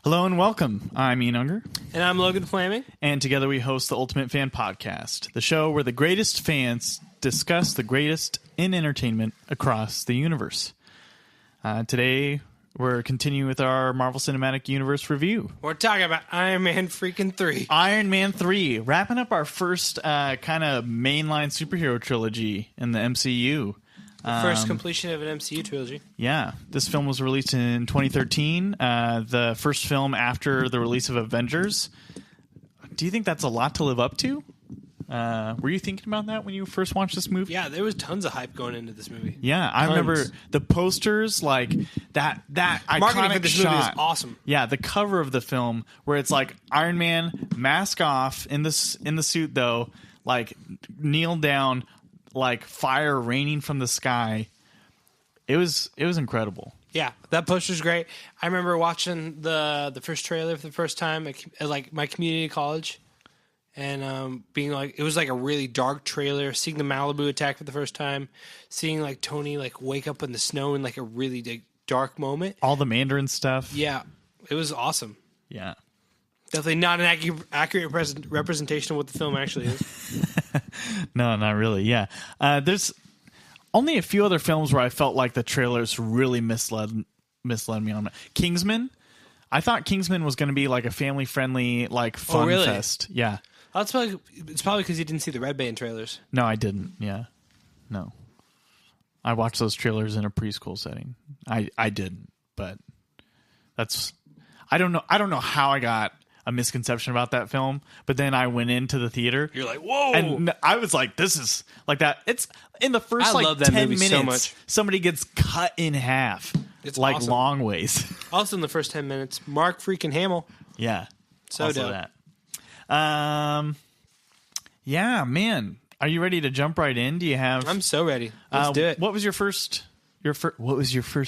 Hello and welcome. I'm Ian Unger. And I'm Logan Flaming. And together we host the Ultimate Fan Podcast, the show where the greatest fans discuss the greatest in entertainment across the universe. Today, we're continuing with our Marvel Cinematic Universe review. We're talking about Iron Man freaking 3. Iron Man 3, wrapping up our first kind of mainline superhero trilogy in the MCU. First completion of an MCU trilogy. Yeah, this film was released in 2013, the first film after the release of Avengers. Do you think that's a lot to live up to? Were you thinking about that when you first watched this movie? Yeah, there was tons of hype going into this movie. Yeah, I remember the posters, like that Marketing iconic for this shot. movie is awesome. Yeah, the cover of the film where it's like Iron Man, mask off, in the suit though, like kneel down, like fire raining from the sky. It was incredible. Yeah, that poster's great. I remember watching the first trailer for the first time at like my community college, and being like, it was like a really dark trailer. Seeing the Malibu attack for the first time, seeing like Tony like wake up in the snow in like a really dark moment. All the Mandarin stuff. Yeah, it was awesome. Yeah. Definitely not an accurate representation of what the film actually is. No, not really. Yeah. There's only a few other films where I felt like the trailers really misled me on it. Kingsman. I thought Kingsman was going to be like a family-friendly, like fun fest. Yeah. It's probably because you didn't see the Red Band trailers. No, I didn't. Yeah. No. I watched those trailers in a preschool setting. I didn't, but that's I don't know how I got a misconception about that film, but then I went into the theater. You're like, whoa! And I was like, this is like that. It's in the first I love that 10 movie minutes. so much. Somebody gets cut in half. It's like awesome. long ways. Also, in the first 10 minutes, Mark freaking Hamill. Yeah. So also dope. That. Yeah, man. Are you ready to jump right in? Do you have? I'm so ready. Let's do it. What was your first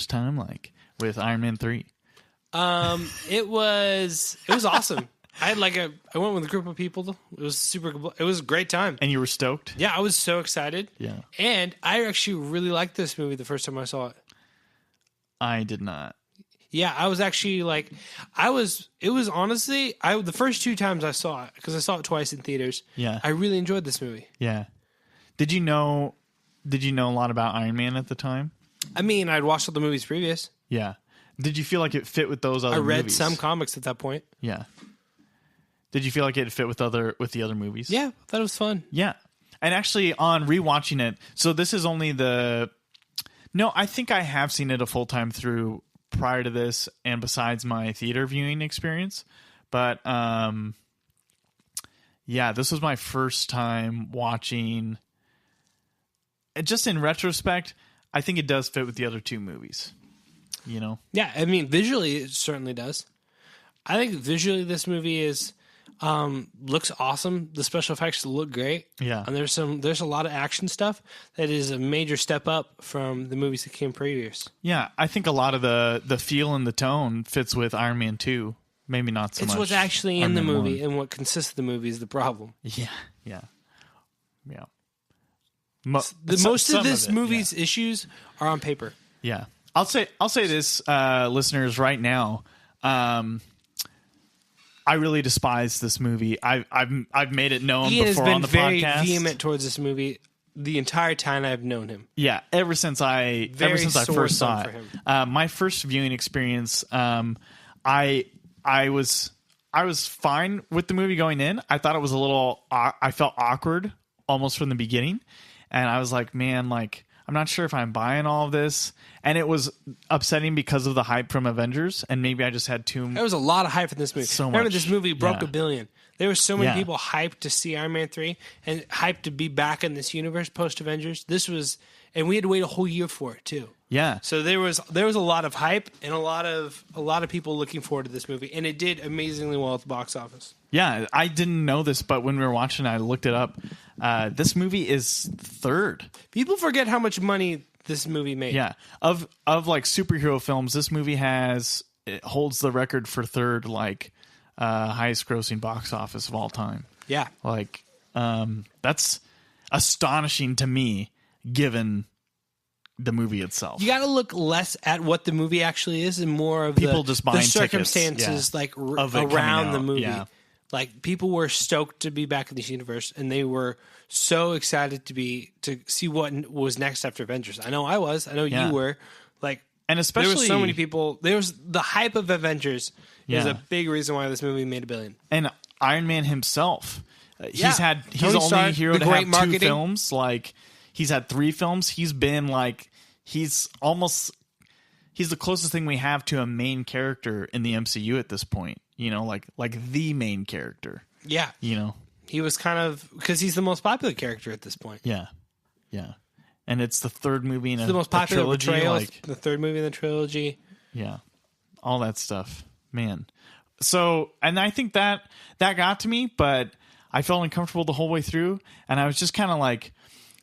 time like with Iron Man 3? It was awesome. I went with a group of people. It was it was a great time. And you were stoked? Yeah, I was so excited. Yeah. And I actually really liked this movie the first time I saw it. I did not. Yeah, I was actually it was honestly, the first two times I saw it, because I saw it twice in theaters. Yeah. I really enjoyed this movie. Yeah. Did you know a lot about Iron Man at the time? I mean, I'd watched all the movies previous. Yeah. Did you feel like it fit with those other movies? I read some comics at that point. Yeah. Did you feel like it fit with the other movies? Yeah, I thought it was fun. Yeah. And actually, on rewatching it, so this is only I think I have seen it a full time through prior to this and besides my theater viewing experience. But, yeah, this was my first time watching. Just in retrospect, I think it does fit with the other two movies. You know? Yeah, I mean, visually, it certainly does. I think visually this movie is looks awesome. The special effects look great. Yeah. And there's a lot of action stuff that is a major step up from the movies that came previous. Yeah, I think a lot of the feel and the tone fits with Iron Man 2. Maybe not so much. It's what's actually in Iron the Man movie 1. and what consists of the movie is the problem. Yeah. Most of this movie's issues are on paper. Yeah. I'll say this, listeners, right now. I really despise this movie. I've made it known Ian before has been on the very podcast. Vehement towards this movie the entire time I've known him. Yeah, ever since I first saw it. My first viewing experience, I was fine with the movie going in. I thought it was a little. I felt awkward almost from the beginning, and I was like, man, like, I'm not sure if I'm buying all of this. And it was upsetting because of the hype from Avengers, and maybe I just had too. There was a lot of hype in this movie. Remember, this movie broke $1 billion. There were so many people hyped to see Iron Man 3 and hyped to be back in this universe post Avengers. This was, and we had to wait a whole year for it too. Yeah. So there was a lot of hype and a lot of people looking forward to this movie, and it did amazingly well at the box office. Yeah, I didn't know this, but when we were watching, I looked it up. This movie is third. People forget how much money this movie made. Yeah, of like superhero films, this movie holds the record for third, like highest grossing box office of all time. Yeah, like that's astonishing to me, given the movie itself. You got to look less at what the movie actually is and more of people just buying the circumstances tickets, around the movie. Yeah. Like people were stoked to be back in this universe, and they were so excited to see what was next after Avengers. I know I was. I know you were. Like, and especially there was so many people. There was the hype of Avengers is a big reason why this movie made $1 billion. And Iron Man himself, he's Tony the only Stark, hero to have marketing. 2 films. Like, he's had 3 films. He's been like, he's the closest thing we have to a main character in the MCU at this point. You know, like the main character. Yeah. You know, he was kind of, because he's the most popular character at this point. Yeah. Yeah. And it's the 3rd movie in the most popular trilogy. Portrayal, Like, the 3rd movie in the trilogy. Yeah. All that stuff. Man. So, and I think that got to me, but I felt uncomfortable the whole way through. And I was just kind of like,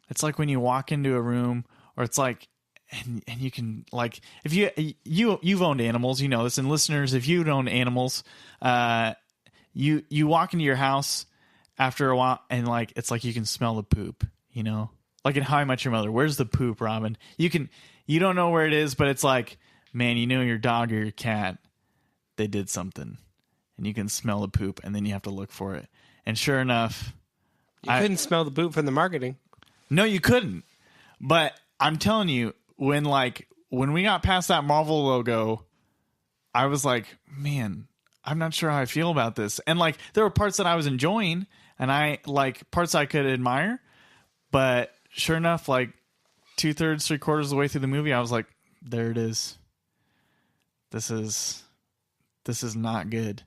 it's like when you walk into a room, or it's like, and you can, like, if you've owned animals, you know this, and listeners, if you've owned animals, you walk into your house after a while, and like, it's like you can smell the poop, you know, like in How I Met Your Mother. Where's the poop, Robin? You don't know where it is, but it's like, man, you know, your dog or your cat, they did something, and you can smell the poop, and then you have to look for it. And sure enough, you couldn't smell the poop from the marketing. No, you couldn't. But I'm telling you, when we got past that Marvel logo, I was like, man, I'm not sure how I feel about this. And like, there were parts that I was enjoying, and I like parts I could admire, but sure enough, like 2/3, 3/4 of the way through the movie, I was like, there it is. This is not good.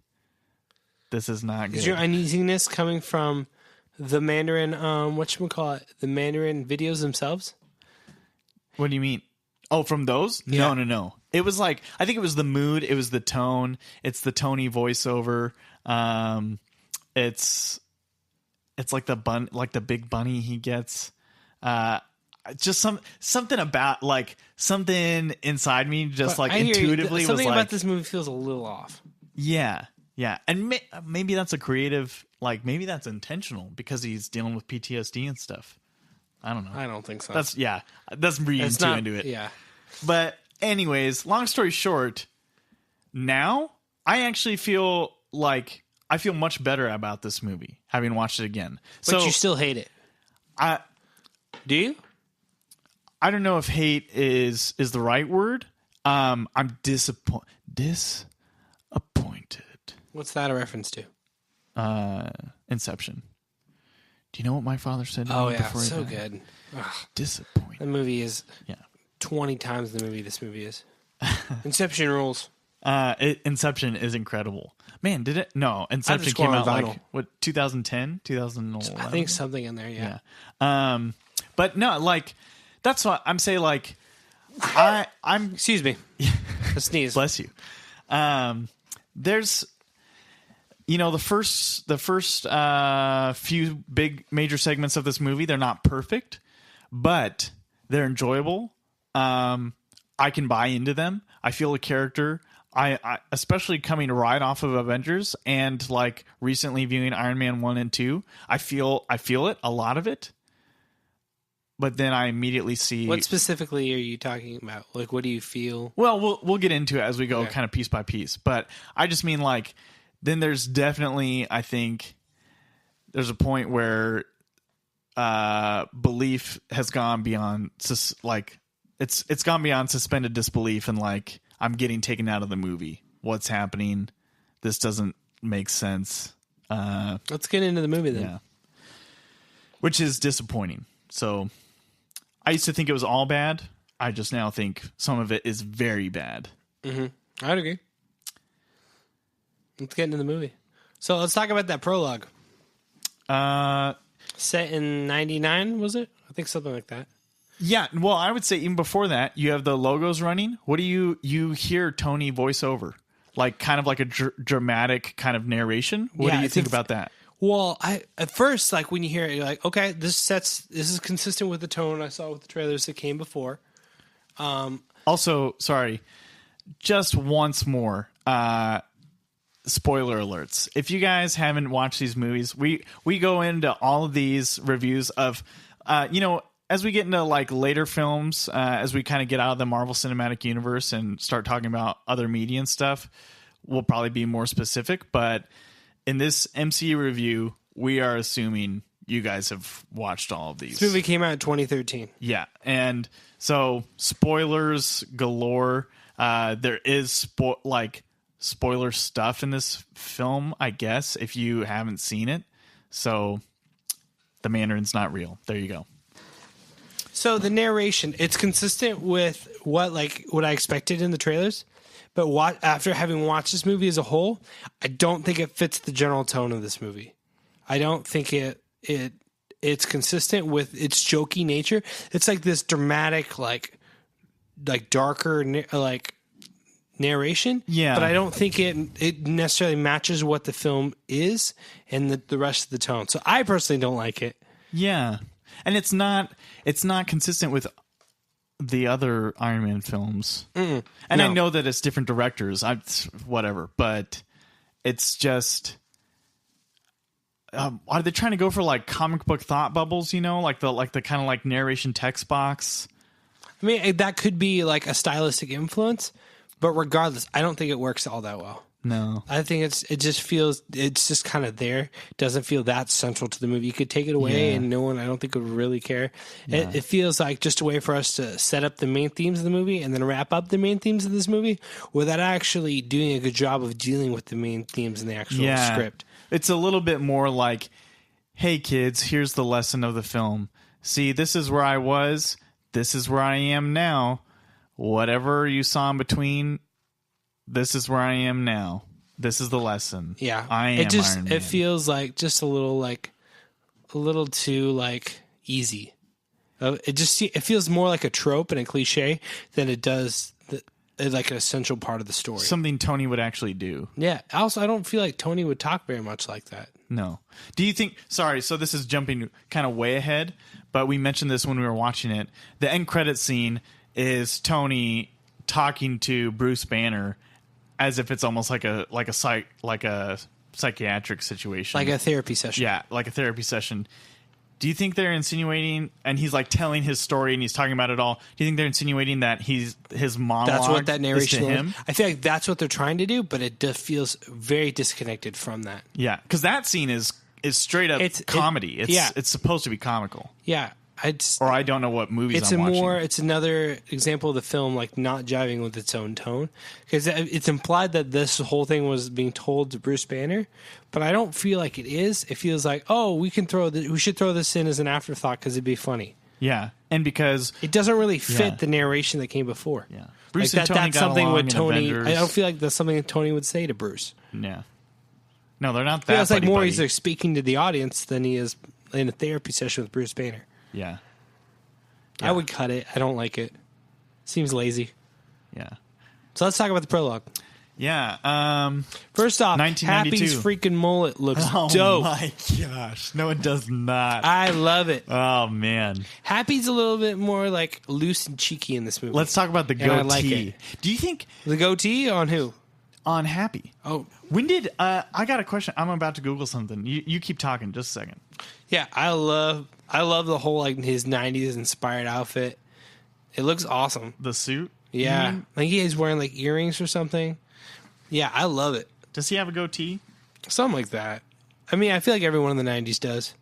This is not good. Is your uneasiness coming from the Mandarin, the Mandarin videos themselves? What do you mean? Oh, from those? Yeah. No. It was like, I think it was the mood. It was the tone. It's the Tony voiceover. It's like the big bunny he gets. Just something about, like, something inside me just like intuitively something was about like, this movie feels a little off. Yeah. And maybe that's a creative, like, maybe that's intentional because he's dealing with PTSD and stuff. I don't know. I don't think so. That's reading too into it. Yeah. But anyways, long story short, now I actually feel like I feel much better about this movie having watched it again. But you still hate it. Do you? I don't know if hate is the right word. I'm disappointed. What's that a reference to? Inception. Do you know what my father said to me? Oh yeah, before so he died? good. Ugh. Disappointed. The movie is 20 times the movie this movie is. Inception rules. Inception is incredible. Man, did it? No, Inception came out like, what, 2010? 2011? I think something in there, yeah. But no, like, that's what I'm saying, like, I'm... Excuse me. A sneeze. Bless you. There's... You know, the first few big major segments of this movie, they're not perfect, but they're enjoyable. I can buy into them. I feel a character. I especially coming right off of Avengers and like recently viewing Iron Man 1 and 2, I feel it, a lot of it. But then I immediately see... What specifically are you talking about? Like, what do you feel? Well, we'll get into it as we go, kind of piece by piece. But I just mean, like, then there's definitely, I think, there's a point where belief has gone beyond, like, it's gone beyond suspended disbelief, and like, I'm getting taken out of the movie. What's happening? This doesn't make sense. Let's get into the movie then. Yeah. Which is disappointing. So I used to think it was all bad. I just now think some of it is very bad. Mm-hmm. I'd agree. Let's get into the movie. So let's talk about that prologue. Set in 99, was it? I think something like that. Yeah, well, I would say even before that, you have the logos running. What do you hear Tony voice over? Like, kind of like a dramatic kind of narration? What do you think about that? Well, at first, like, when you hear it, you're like, okay, this is consistent with the tone I saw with the trailers that came before. Also, sorry, just once more, spoiler alerts. If you guys haven't watched these movies, we go into all of these reviews of, as we get into like later films, as we kind of get out of the Marvel Cinematic Universe and start talking about other media and stuff, we'll probably be more specific. But in this MCU review, we are assuming you guys have watched all of these. This movie came out in 2013. Yeah, and so spoilers galore. There is spoiler stuff in this film, I guess, if you haven't seen it. So the Mandarin's not real. There you go. So the narration, it's consistent with what I expected in the trailers, but after having watched this movie as a whole, I don't think it fits the general tone of this movie. I don't think it's consistent with its jokey nature. It's like this dramatic, like darker, narration. Yeah. But I don't think it necessarily matches what the film is and the rest of the tone. So I personally don't like it. Yeah. And it's not consistent with the other Iron Man films. And no. I know that it's different directors. Whatever. But it's just... are they trying to go for like comic book thought bubbles, like the kind of like narration text box? I mean, that could be like a stylistic influence, but regardless, I don't think it works all that well. No. I think it's just kind of there. It doesn't feel that central to the movie. You could take it away and no one, I don't think, would really care. Yeah. It feels like just a way for us to set up the main themes of the movie and then wrap up the main themes of this movie without actually doing a good job of dealing with the main themes in the actual script. It's a little bit more like, hey kids, here's the lesson of the film. See, this is where I was. This is where I am now. Whatever you saw in between, this is where I am now. This is the lesson. Yeah. I am Iron Man. It feels like just a little too easy. It feels more like a trope and a cliche than it does like an essential part of the story. Something Tony would actually do. Yeah. Also, I don't feel like Tony would talk very much like that. No. Do you think... Sorry, so this is jumping kind of way ahead, but we mentioned this when we were watching it. The end credit scene is Tony talking to Bruce Banner as if it's almost like a psychiatric situation. Like a therapy session. Yeah, like a therapy session. Do you think they're insinuating, and he's like telling his story and he's talking about it all, do you think they're insinuating that his monologue that's what that narration is to him? Is? I feel like that's what they're trying to do, but it feels very disconnected from that. Yeah, because that scene is straight up comedy. It's supposed to be comical. Yeah. Or I don't know what movies I'm watching. It's another example of the film not jiving with its own tone, because it's implied that this whole thing was being told to Bruce Banner, but I don't feel like it is. It feels like, we should throw this in as an afterthought because it'd be funny. Yeah, and because it doesn't really fit the narration that came before. Yeah, Bruce and Tony that's got something along with in Tony. Avengers. I don't feel like that's something that Tony would say to Bruce. Yeah, no, they're not that. It's like more he's speaking to the audience than he is in a therapy session with Bruce Banner. Yeah. I would cut it. I don't like it. Seems lazy. Yeah. So let's talk about the prologue. Yeah. First off, 1992. Happy's freaking mullet looks dope. Oh my gosh. No, it does not. I love it. Oh man. Happy's a little bit more loose and cheeky in this movie. Let's talk about the goatee. I like it. Do you think the goatee on who? On Happy. Oh. When did I got a question. I'm about to Google something. You keep talking just a second. Yeah, I love the whole his 90s inspired outfit. It looks awesome. The suit? Yeah. I think he's wearing earrings or something. Yeah, I love it. Does he have a goatee? Something like that. I mean, I feel like everyone in the 90s does.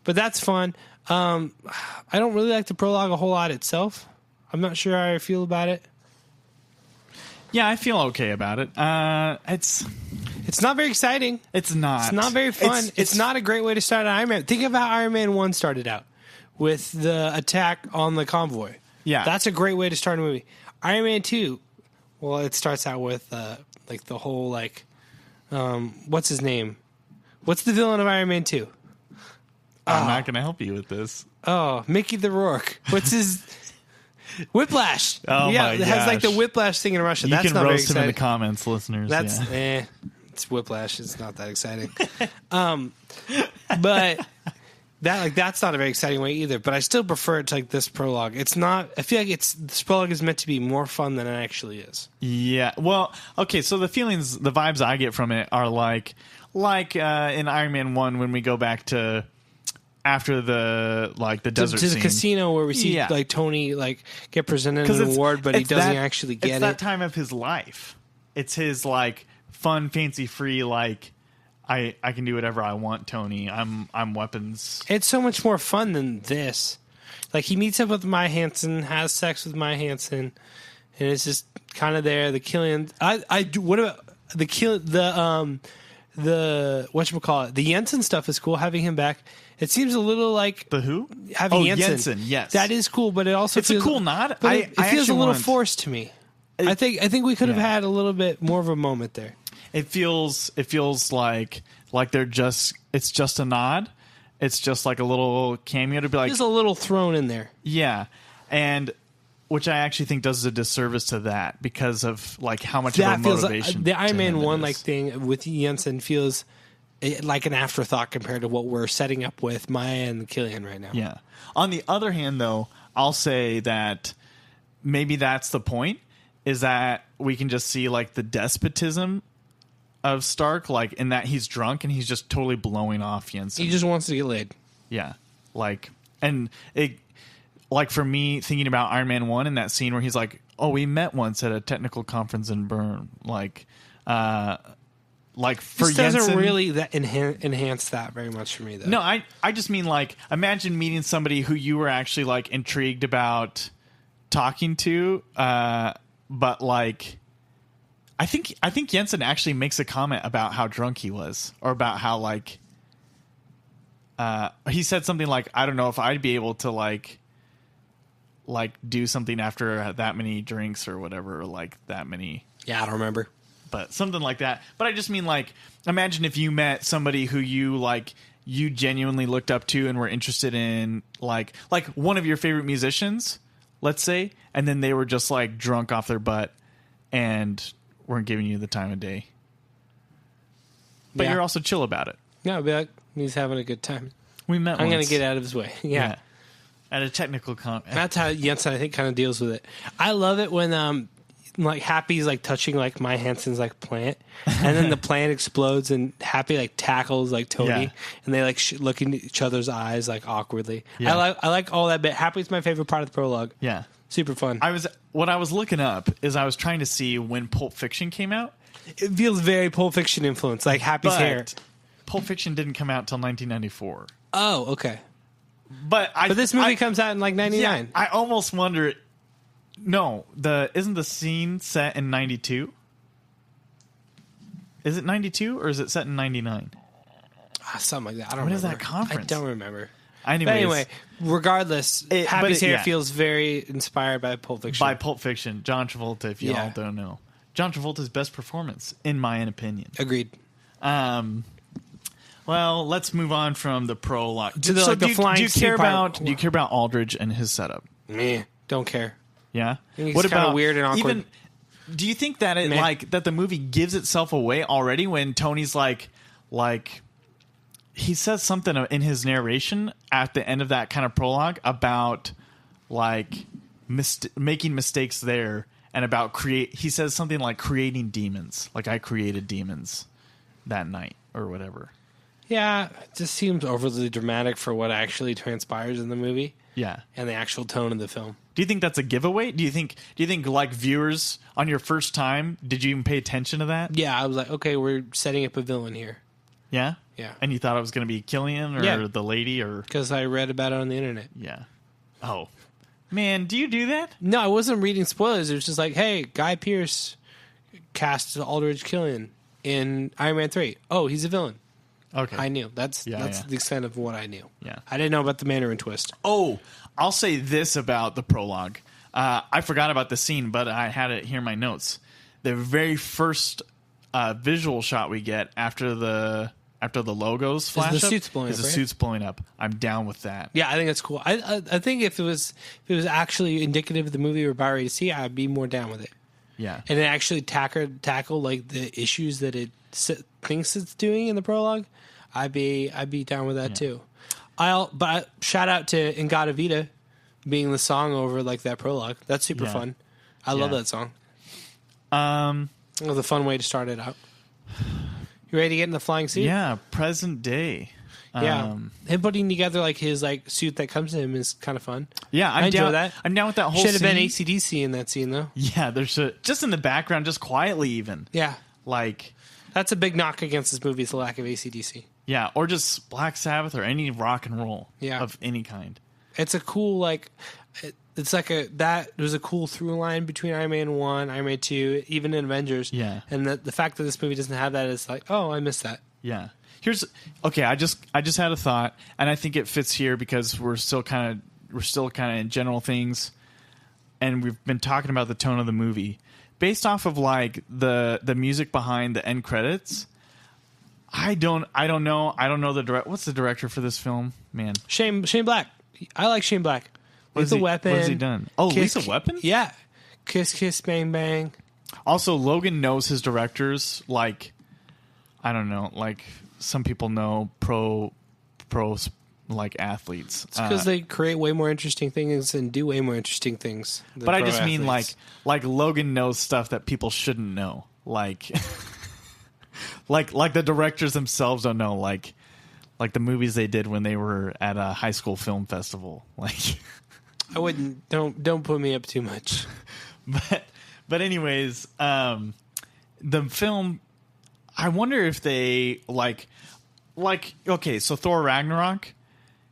But that's fun. I don't really like the prologue a whole lot itself. I'm not sure how I feel about it. Yeah, I feel okay about it. It's not very exciting. It's not. It's not very fun. It's not a great way to start Iron Man. Think of how Iron Man 1 started out with the attack on the convoy. Yeah. That's a great way to start a movie. Iron Man 2, well, it starts out with the whole what's his name? What's the villain of Iron Man 2? I'm not going to help you with this. Oh, Mickey the Rourke. What's his... Whiplash. Oh yeah, my it has gosh. the Whiplash thing in Russia. That's can not very roast exciting. him in the comments, listeners. That's it's Whiplash. It's not that exciting. But that's not a very exciting way either. But I still prefer it to this prologue. It's not. I feel like this prologue is meant to be more fun than it actually is. Yeah. Well, okay. So the vibes I get from it are like in Iron Man 1 when we go back to after the desert to scene. the casino where we see like Tony like get presented an award, but he doesn't actually get it. It's that time of his life. It's his like fun, fancy free like I can do whatever I want, Tony. I'm weapons. It's so much more fun than this. Like he meets up with Maya Hansen, has sex with Maya Hansen, and it's just kind of there. The Killian, I do. What about the whatchamacallit? The Jensen stuff is cool. Having him back, it seems a little like the who? Having Jensen, yes, that is cool. But it also it's a cool nod. But it feels a little forced to me. I think we could have had a little bit more of a moment there. It feels like they're just it's just a nod. It's just like a little cameo to be like there's a little thrown in there. Yeah, and which I actually think does a disservice to that because of like how much of a motivation the Iron Man 1 like thing with Jensen feels like an afterthought compared to what we're setting up with Maya and Killian right now. Yeah. On the other hand, though, I'll say that maybe that's the point, is that we can just see like the despotism of Stark, like in that he's drunk and he's just totally blowing off Jensen. He just wants to get laid. Yeah. Like, and it, like for me thinking about Iron Man 1 and that scene where he's like, oh, we met once at a technical conference in Bern. Like for this Jensen, doesn't really enhance that very much for me, though. No, I just mean like imagine meeting somebody who you were actually like intrigued about talking to, but like I think Jensen actually makes a comment about how drunk he was, or about how like he said something like, I don't know if I'd be able to like do something after that many drinks or whatever, or like that many. Yeah, I don't remember. But something like that. But I just mean like imagine if you met somebody who you genuinely looked up to and were interested in, like one of your favorite musicians, let's say, and then they were just like drunk off their butt and weren't giving you the time of day. But you're also chill about it. No, I'd be like, he's having a good time. We met I'm once. going to get out of his way. Yeah. At a technical That's how Jensen, I think, kind of deals with it. I love it when like Happy's like touching like Maya Hansen's like plant, and then the plant explodes and Happy like tackles like Tony, and they like look into each other's eyes like awkwardly. Yeah. I like all that bit. Happy's my favorite part of the prologue. Yeah. Super fun. What I was looking up is I was trying to see when Pulp Fiction came out. It feels very Pulp Fiction influence, like Happy's hair. Pulp Fiction didn't come out till 1994. Oh, okay. But this movie comes out in like 99. Yeah, I almost wonder. No, isn't the scene set in 92? Is it 92 or is it set in 99? Something like that. I don't remember. What is that conference? I don't remember. Anyway, regardless, Happy's hair feels very inspired by Pulp Fiction. By Pulp Fiction. John Travolta, if you all don't know. John Travolta's best performance, in my opinion. Agreed. Well, let's move on from the prologue. To the flying do you care about Aldridge and his setup? Meh. Don't care. Yeah. What about weird and awkward? Do you think that that the movie gives itself away already when Tony's like he says something in his narration at the end of that kind of prologue about like making mistakes there, and about he says something like creating demons, like I created demons that night or whatever. Yeah, it just seems overly dramatic for what actually transpires in the movie. Yeah. And the actual tone of the film. Do you think that's a giveaway? Do you think like viewers on your first time, did you even pay attention to that? Yeah, I was like, okay, we're setting up a villain here. Yeah? Yeah. And you thought it was going to be Killian or the lady or... Because I read about it on the internet. Yeah. Oh. Man, do you do that? No, I wasn't reading spoilers. It was just like, hey, Guy Pearce cast Aldridge Killian in Iron Man 3. Oh, he's a villain. Okay. I knew. That's the extent of what I knew. Yeah. I didn't know about the Mandarin twist. Oh, I'll say this about the prologue. I forgot about the scene, but I had it here in my notes. The very first visual shot we get after the logos flash up, the suits blowing up. I'm down with that. Yeah, I think that's cool. I think if it was actually indicative of the movie we're about ready to see, I'd be more down with it. Yeah. And it actually tackle like the issues that it thinks it's doing in the prologue, I'd be down with that too. But shout out to Ingata Vita being the song over like that prologue. That's super fun. I love that song. It was a fun way to start it out. You ready to get in the flying suit? Yeah, present day. Him putting together like his like suit that comes to him is kind of fun. Yeah, I enjoy that. I'm down with that whole. Should have been AC/DC in that scene though. Yeah, there's just in the background, just quietly even. Yeah, like that's a big knock against this movie is the lack of AC/DC. Yeah, or just Black Sabbath or any rock and roll. Of any kind. It's a cool like. It's like there's a cool through line between Iron Man 1, Iron Man 2, even in Avengers. Yeah, and the fact that this movie doesn't have that is like, oh, I missed that. Yeah. I just had a thought, and I think it fits here because we're still kind of in general things, and we've been talking about the tone of the movie based off of like the music behind the end credits. I don't know what's the director for this film, man. Shane Black. I like Shane Black. Lethal Weapon. What has he done? Oh, Lethal Weapon? Yeah. Kiss Kiss Bang Bang. Also, Logan knows his directors like I don't know, like some people know pro like athletes. It's because they create way more interesting things and do way more interesting things. But I just mean like Logan knows stuff that people shouldn't know. Like like the directors themselves don't know. Like the movies they did when they were at a high school film festival. Like I wouldn't don't put me up too much. But anyways, the film. I wonder if they like okay, so Thor Ragnarok,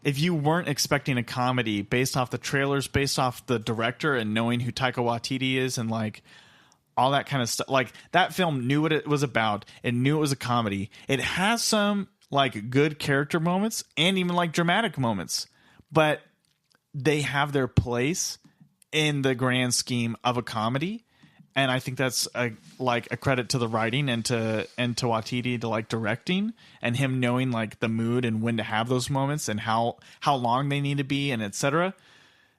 if you weren't expecting a comedy based off the trailers, based off the director and knowing who Taika Waititi is and like all that kind of stuff, like that film knew what it was about and knew it was a comedy. It has some like good character moments and even like dramatic moments, but they have their place in the grand scheme of a comedy. And I think that's a credit to the writing and to Waititi to like directing and him knowing like the mood and when to have those moments and how long they need to be and etc.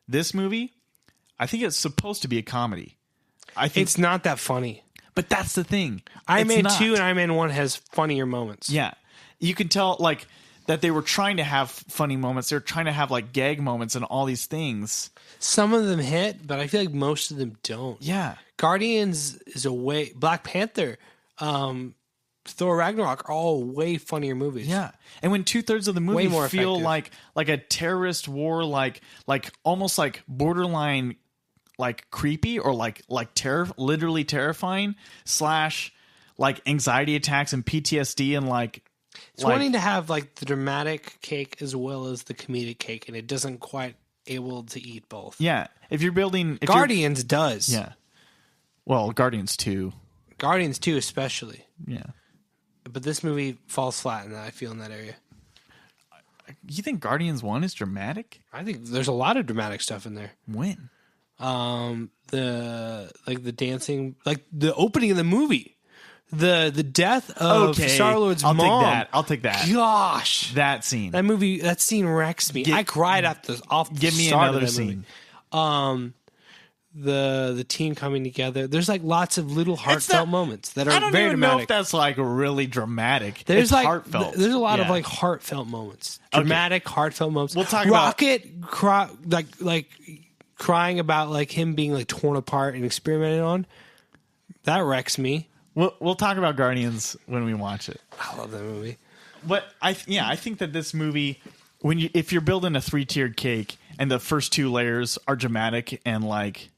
This movie, I think it's supposed to be a comedy. I think it's not that funny, but that's the thing. Iron Man 2 and Iron Man 1 has funnier moments. Yeah, you can tell like that they were trying to have funny moments. They're trying to have like gag moments and all these things. Some of them hit, but I feel like most of them don't. Yeah. Guardians is Black Panther, Thor Ragnarok are all way funnier movies. Yeah. And when 2/3 of the movie feel like a terrorist war, like almost like borderline like creepy or like literally terrifying / like anxiety attacks and PTSD and like it's wanting to have like the dramatic cake as well as the comedic cake, and it doesn't quite able to eat both. Yeah. If you're building Guardians does. Yeah. Well, Guardians 2 especially. Yeah. But this movie falls flat in that, I feel, in that area. You think Guardians 1 is dramatic? I think there's a lot of dramatic stuff in there. When? The dancing, like the opening of the movie. The death of Star-Lord's mom. I'll take that. Gosh. That scene. That scene wrecks me. I cried off the Give me start another of that scene. Movie. The team coming together. There's like lots of little heartfelt moments that are very dramatic. I don't even know if that's like really dramatic. There's like heartfelt. There's a lot of like heartfelt moments. Dramatic, heartfelt moments. We'll talk Rocket like crying about like him being like torn apart and experimented on. That wrecks me. We'll talk about Guardians when we watch it. I love that movie. But I think that this movie, if you're building a 3-tiered cake and the first 2 layers are dramatic and like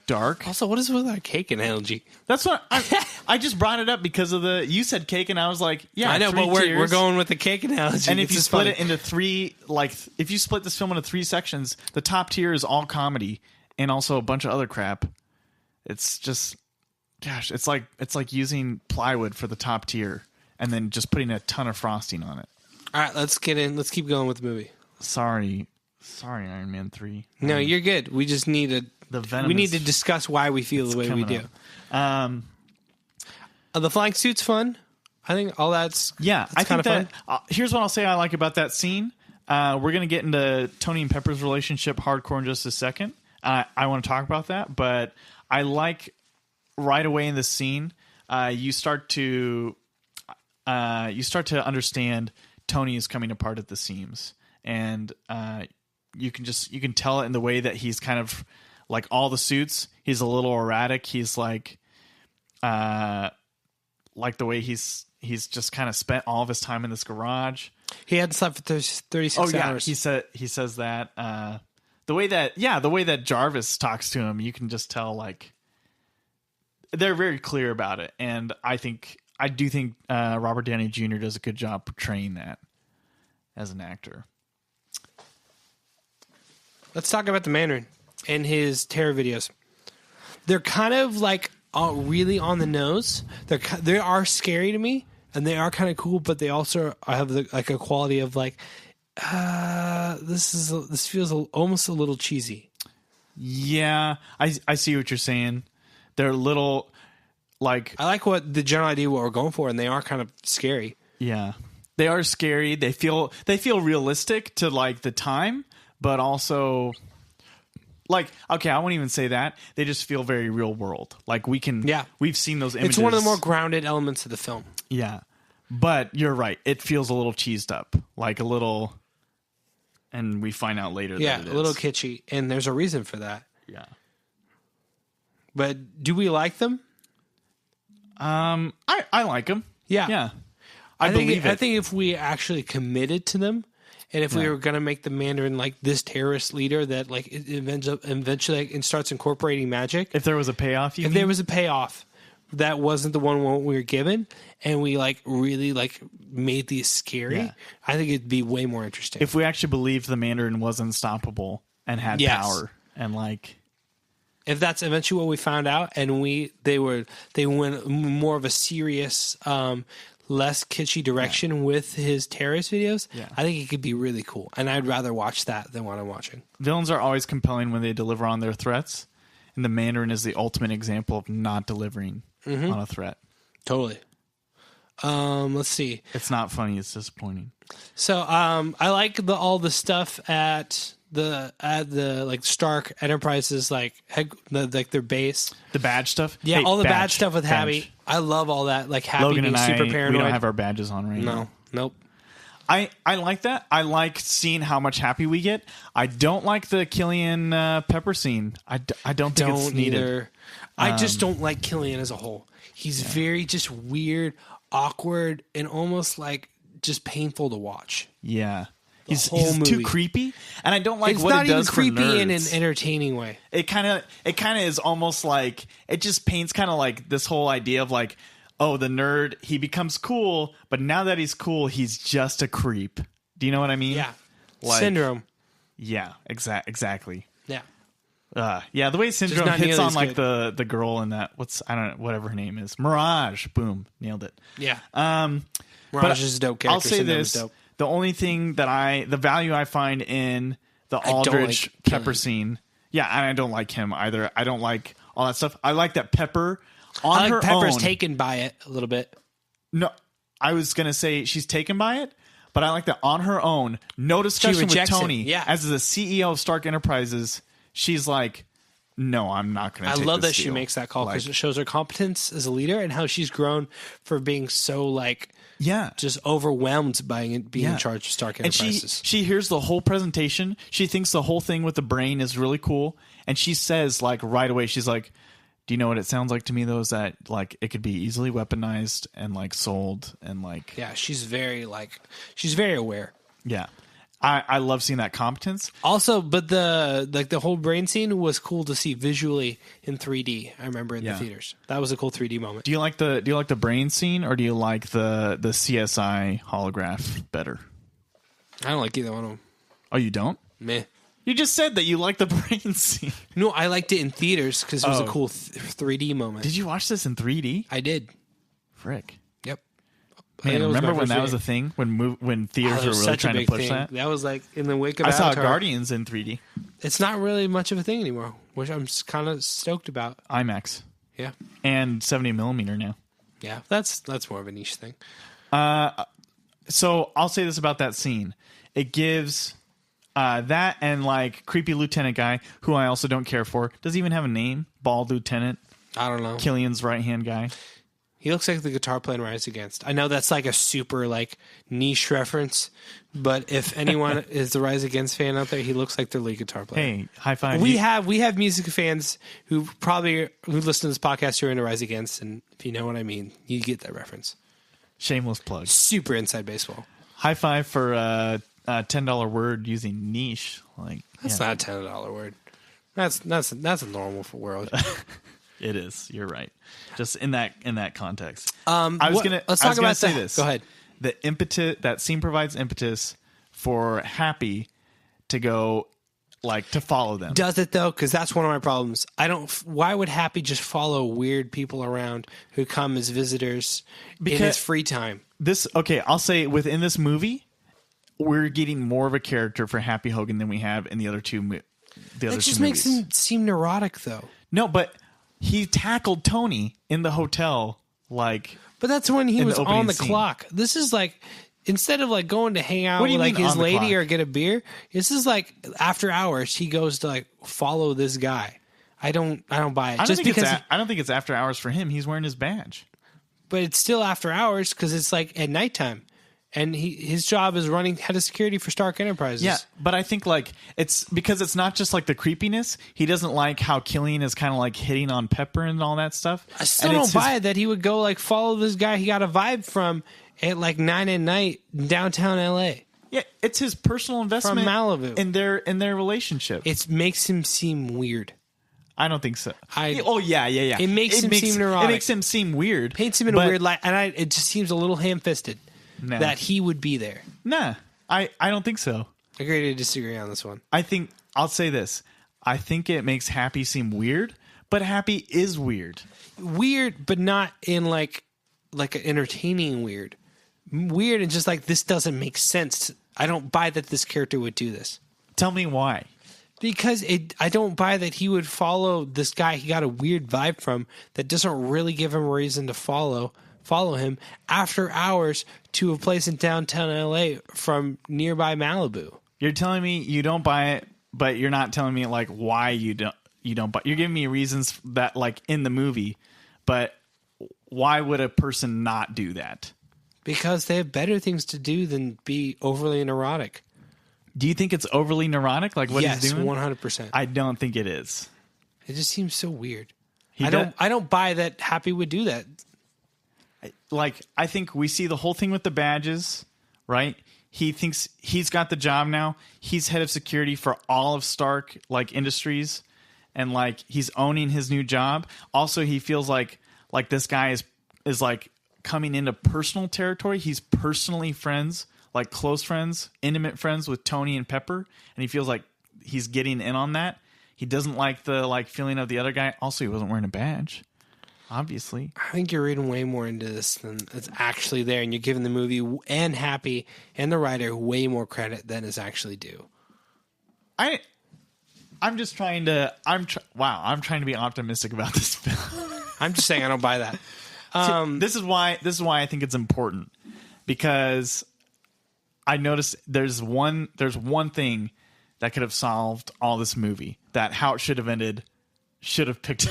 dark. Also, what is with that cake analogy? That's what I just brought it up because of you said cake and I was like, yeah, I know, but we're going with the cake analogy. And if you split it into 3, like if you split this film into 3 sections, the top tier is all comedy and also a bunch of other crap. It's just. Gosh, it's like using plywood for the top tier and then just putting a ton of frosting on it. All right, let's get in. Let's keep going with the movie. Sorry, Iron Man 3. No, you're good. We just need we need to discuss why we feel the way we do. The flying suit's fun. I think all that's I think that fun. Here's what I'll say I like about that scene. We're gonna get into Tony and Pepper's relationship hardcore in just a second. I want to talk about that, but I like. Right away in the scene, you start to understand Tony is coming apart at the seams, and you can tell it in the way that he's kind of like all the suits. He's a little erratic. He's like the way he's he's just kind of spent all of his time in this garage. He hadn't slept for 36 hours. He says that the way that Jarvis talks to him, you can just tell like they're very clear about it, and I do think Robert Downey Jr. does a good job portraying that as an actor. Let's talk about the Mandarin and his terror videos. They're kind of like really on the nose. They are scary to me, and they are kind of cool, but they also have like a quality of like this feels almost a little cheesy. Yeah, I see what you're saying. They're a little like I like what the general idea what we're going for, and they are kind of scary. Yeah, they are scary. They feel realistic to like the time, but also like okay, I won't even say that. They just feel very real world. Like we've seen those images. It's one of the more grounded elements of the film. Yeah, but you're right. It feels a little cheesed up, like a little, and we find out later. Yeah, that it a little is. kitschy, and there's a reason for that. Yeah. But do we like them? I like them. Yeah. Yeah. I believe it. I think if we actually committed to them, and if we were going to make the Mandarin like this terrorist leader that like it ends up eventually like, and starts incorporating magic. If there was a payoff, there was a payoff that wasn't the one we were given, and we like really like made these scary, I think it'd be way more interesting. If we actually believed the Mandarin was unstoppable and had power and like. If that's eventually what we found out, and they went more of a serious, less kitschy direction with his terrorist videos, I think it could be really cool. And I'd rather watch that than what I'm watching. Villains are always compelling when they deliver on their threats, and the Mandarin is the ultimate example of not delivering on a threat. Totally. Let's see. It's not funny. It's disappointing. So I like all the stuff at the like Stark Enterprises, like their base, the badge stuff. Yeah, hey, all the badge, bad stuff with Happy. badge. I love all that. Like Happy Logan being and super paranoid. We don't have our badges on right now. Nope. I like that. I like seeing how much Happy we get. I don't like the Killian Pepper scene. I don't think it's needed. Either. I just don't like Killian as a whole. He's very just weird, awkward, and almost like just painful to watch. Yeah. He's too creepy, and I don't like what it does for nerds. It's not even creepy in an entertaining way. It kind of is almost like it just paints kind of like this whole idea of like, oh, the nerd, he becomes cool, but now that he's cool, he's just a creep. Do you know what I mean? Yeah, like, Syndrome. Yeah, exactly. Yeah, the way Syndrome hits on like the girl in that whatever her name is, Mirage. Boom, nailed it. Yeah. Mirage is a dope character. I'll say this. The only thing the value I find in the Aldrich Pepper scene, and I don't like him either. I don't like all that stuff. I like that Pepper on her own. Pepper's taken by it a little bit. No, I was going to say she's taken by it, but I like that on her own, no discussion with Tony. Yeah. As the CEO of Stark Enterprises, she's like, no, I'm not going to take this I love that deal. she makes that call because it shows her competence as a leader and how she's grown for being so like... Yeah, just overwhelmed by being in charge of Stark Enterprises. And she hears the whole presentation. She thinks the whole thing with the brain is really cool, and she says like right away, she's like, "Do you know what it sounds like to me? Though, is that like it could be easily weaponized and like sold and like she's very aware. Yeah, I love seeing that competence. Also, but the whole brain scene was cool to see visually in 3D. I remember in the theaters. That was a cool 3D moment. Do you like the brain scene or do you like the CSI holograph better? I don't like either one of them. Oh, you don't? Meh. You just said that you like the brain scene. No, I liked it in theaters because it was a cool 3D moment. Did you watch this in 3D? I did. Frick. Yep. Man, remember when that was a thing? When theaters were really trying to push that? That was like in the wake of Avatar. I Avatar. saw Guardians in 3D. It's not really much of a thing anymore, which I'm kind of stoked about. IMAX. Yeah. And 70 millimeter now. Yeah, that's more of a niche thing. So I'll say this about that scene. It gives that and like creepy lieutenant guy, who I also don't care for. Does he even have a name? Bald lieutenant? I don't know. Killian's right-hand guy. He looks like the guitar player in Rise Against. I know that's like a super like niche reference, but if anyone is the Rise Against fan out there, he looks like their lead guitar player. Hey, high five. We have music fans who listen to this podcast who are into Rise Against, and if you know what I mean, you get that reference. Shameless plug. Super inside baseball. High five for a $10 word using niche. Like that's not a $10 word. That's a normal world. It is. You're right. Just in that context. Let's talk about this. Go ahead. The impetus, that scene provides impetus for Happy to go, like, to follow them. Does it though? Because that's one of my problems. Why would Happy just follow weird people around who come as visitors in his free time? I'll say within this movie, we're getting more of a character for Happy Hogan than we have in the other two movies. That just makes him seem neurotic, though. No, but he tackled Tony in the hotel, like. But that's when he was on the clock. This is like, instead of like going to hang out with like his lady or get a beer, this is like after hours. He goes to like follow this guy. I don't buy it. I don't think it's after hours for him. He's wearing his badge. But it's still after hours because it's like at nighttime. And his job is running head of security for Stark Enterprises. Yeah, but I think like it's because it's not just like the creepiness. He doesn't like how Killian is kind of like hitting on Pepper and all that stuff. I still don't buy it that he would go like follow this guy he got a vibe from at like 9 at night in downtown LA. Yeah, it's his personal investment from Malibu in their relationship. It makes him seem weird. I don't think so. Yeah. It makes him seem neurotic. It makes him seem weird. Paints him in a weird light, and it just seems a little ham-fisted. No. That he would be there. Nah, I don't think so. Agree to disagree on this one. I'll say this. I think it makes Happy seem weird, but Happy is weird. Weird, but not in like an entertaining weird. Weird and just like, this doesn't make sense. I don't buy that this character would do this. Tell me why. Because I don't buy that he would follow this guy he got a weird vibe from that doesn't really give him a reason to follow him after hours to a place in downtown LA from nearby Malibu. You're telling me you don't buy it, but you're not telling me like why you don't buy. You're giving me reasons that like in the movie, but why would a person not do that? Because they have better things to do than be overly neurotic. Do you think it's overly neurotic like what he's doing? Yes, 100%. I don't think it is. It just seems so weird. I don't buy that Happy would do that. Like, I think we see the whole thing with the badges, right? He thinks he's got the job now. He's head of security for all of Stark, like, Industries. And, like, he's owning his new job. Also, he feels like this guy is like, coming into personal territory. He's personally friends, like, close friends, intimate friends with Tony and Pepper. And he feels like he's getting in on that. He doesn't like the, like, feeling of the other guy. Also, he wasn't wearing a badge. Obviously. I think you're reading way more into this than it's actually there, and you're giving the movie and Happy and the writer way more credit than is actually due. I'm just trying to I'm trying to be optimistic about this film. I'm just saying I don't buy that. This is why I think it's important, because I noticed there's one thing that could have solved all this movie, that how it should have ended should have picked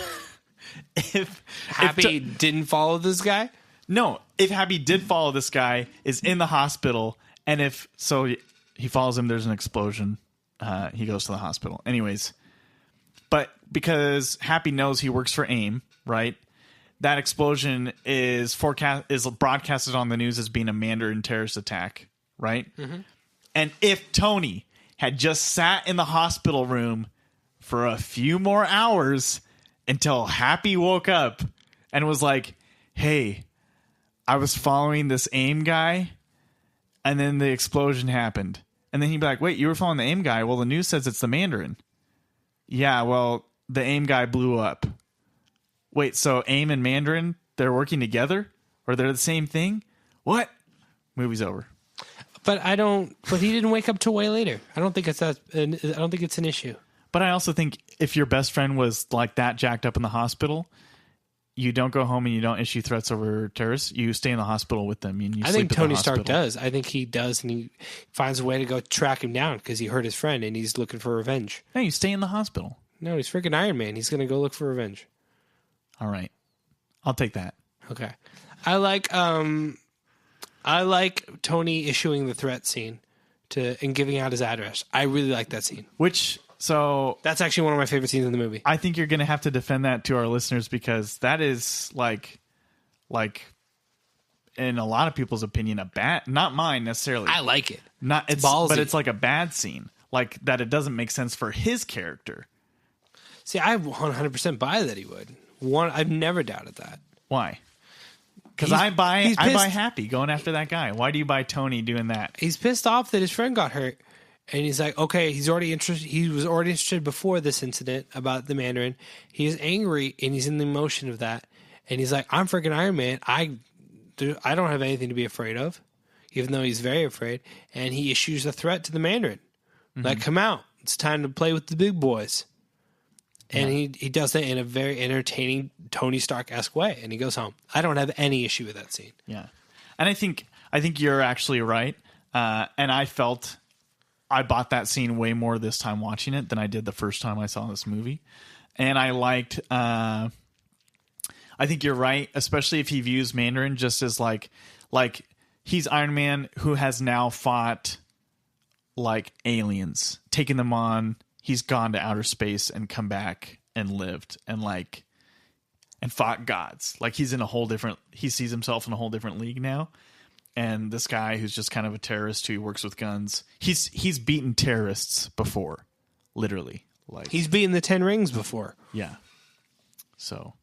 if Happy didn't follow this guy? No, if Happy did follow this guy, is in the hospital, and if so he follows him, there's an explosion. He goes to the hospital. Anyways, but because Happy knows he works for AIM, right? That explosion is broadcasted on the news as being a Mandarin terrorist attack, right? Mm-hmm. And if Tony had just sat in the hospital room for a few more hours until Happy woke up and was like, hey, I was following this AIM guy, and then the explosion happened. And then he'd be like, wait, you were following the AIM guy? Well, the news says it's the Mandarin. Yeah, well, the AIM guy blew up. Wait, so AIM and Mandarin, they're working together? Or they're the same thing? What? Movie's over. But he didn't wake up till way later. I don't think it's an issue. But I also think if your best friend was like that jacked up in the hospital, you don't go home and you don't issue threats over terrorists. You stay in the hospital with them. And I think Tony Stark does. I think he does, and he finds a way to go track him down because he hurt his friend and he's looking for revenge. No, you stay in the hospital. No, he's freaking Iron Man. He's going to go look for revenge. All right. I'll take that. Okay. I like Tony issuing the threat scene and giving out his address. I really like that scene. So that's actually one of my favorite scenes in the movie. I think you're going to have to defend that to our listeners, because that is like in a lot of people's opinion, a bad, not mine necessarily. I like it. It's ballsy. But it's like a bad scene, like that. It doesn't make sense for his character. See, I 100% buy that he would. I've never doubted that. Why? Because I buy Happy going after that guy. Why do you buy Tony doing that? He's pissed off that his friend got hurt, and he's like, okay, he's already interested. He was already interested before this incident about the Mandarin. He is angry, and he's in the emotion of that. And he's like, I'm freaking Iron Man. I don't have anything to be afraid of, even though he's very afraid. And he issues a threat to the Mandarin, like, come out. It's time to play with the big boys. And he does that in a very entertaining Tony Stark-esque way, and he goes home. I don't have any issue with that scene. Yeah, and I think you're actually right. And I bought that scene way more this time watching it than I did the first time I saw this movie. And I liked. I think you're right, especially if he views Mandarin just as like he's Iron Man who has now fought like aliens, taken them on. He's gone to outer space and come back and lived and fought gods. Like he sees himself in a whole different league now. And this guy who's just kind of a terrorist who works with guns, he's beaten terrorists before, literally. Like he's beaten the 10 Rings before. Yeah. So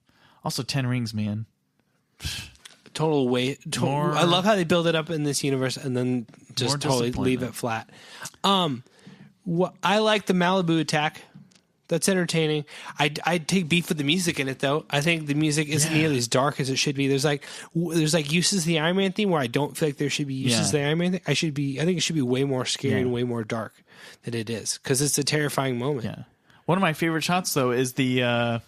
also 10 Rings, man. Total way. I love how they build it up in this universe and then just totally leave it flat. I like the Malibu attack. That's entertaining. I'd take beef with the music in it, though. I think the music isn't nearly as dark as it should be. There's like uses of the Iron Man theme where I don't feel like there should be uses of the Iron Man theme. I think it should be way more scary and way more dark than it is because it's a terrifying moment. Yeah. One of my favorite shots though is the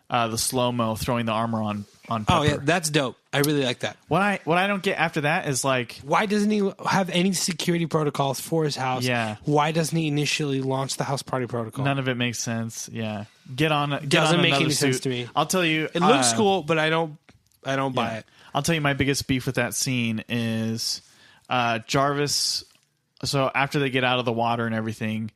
slow-mo throwing the armor on Pepper. Oh yeah, that's dope. I really like that. What I don't get after that is like, why doesn't he have any security protocols for his house? Yeah. Why doesn't he initially launch the house party protocol? None of it makes sense. Yeah. Doesn't make any sense to me. I'll tell you, it looks cool, but I don't buy it. I'll tell you my biggest beef with that scene is Jarvis. So after they get out of the water and everything,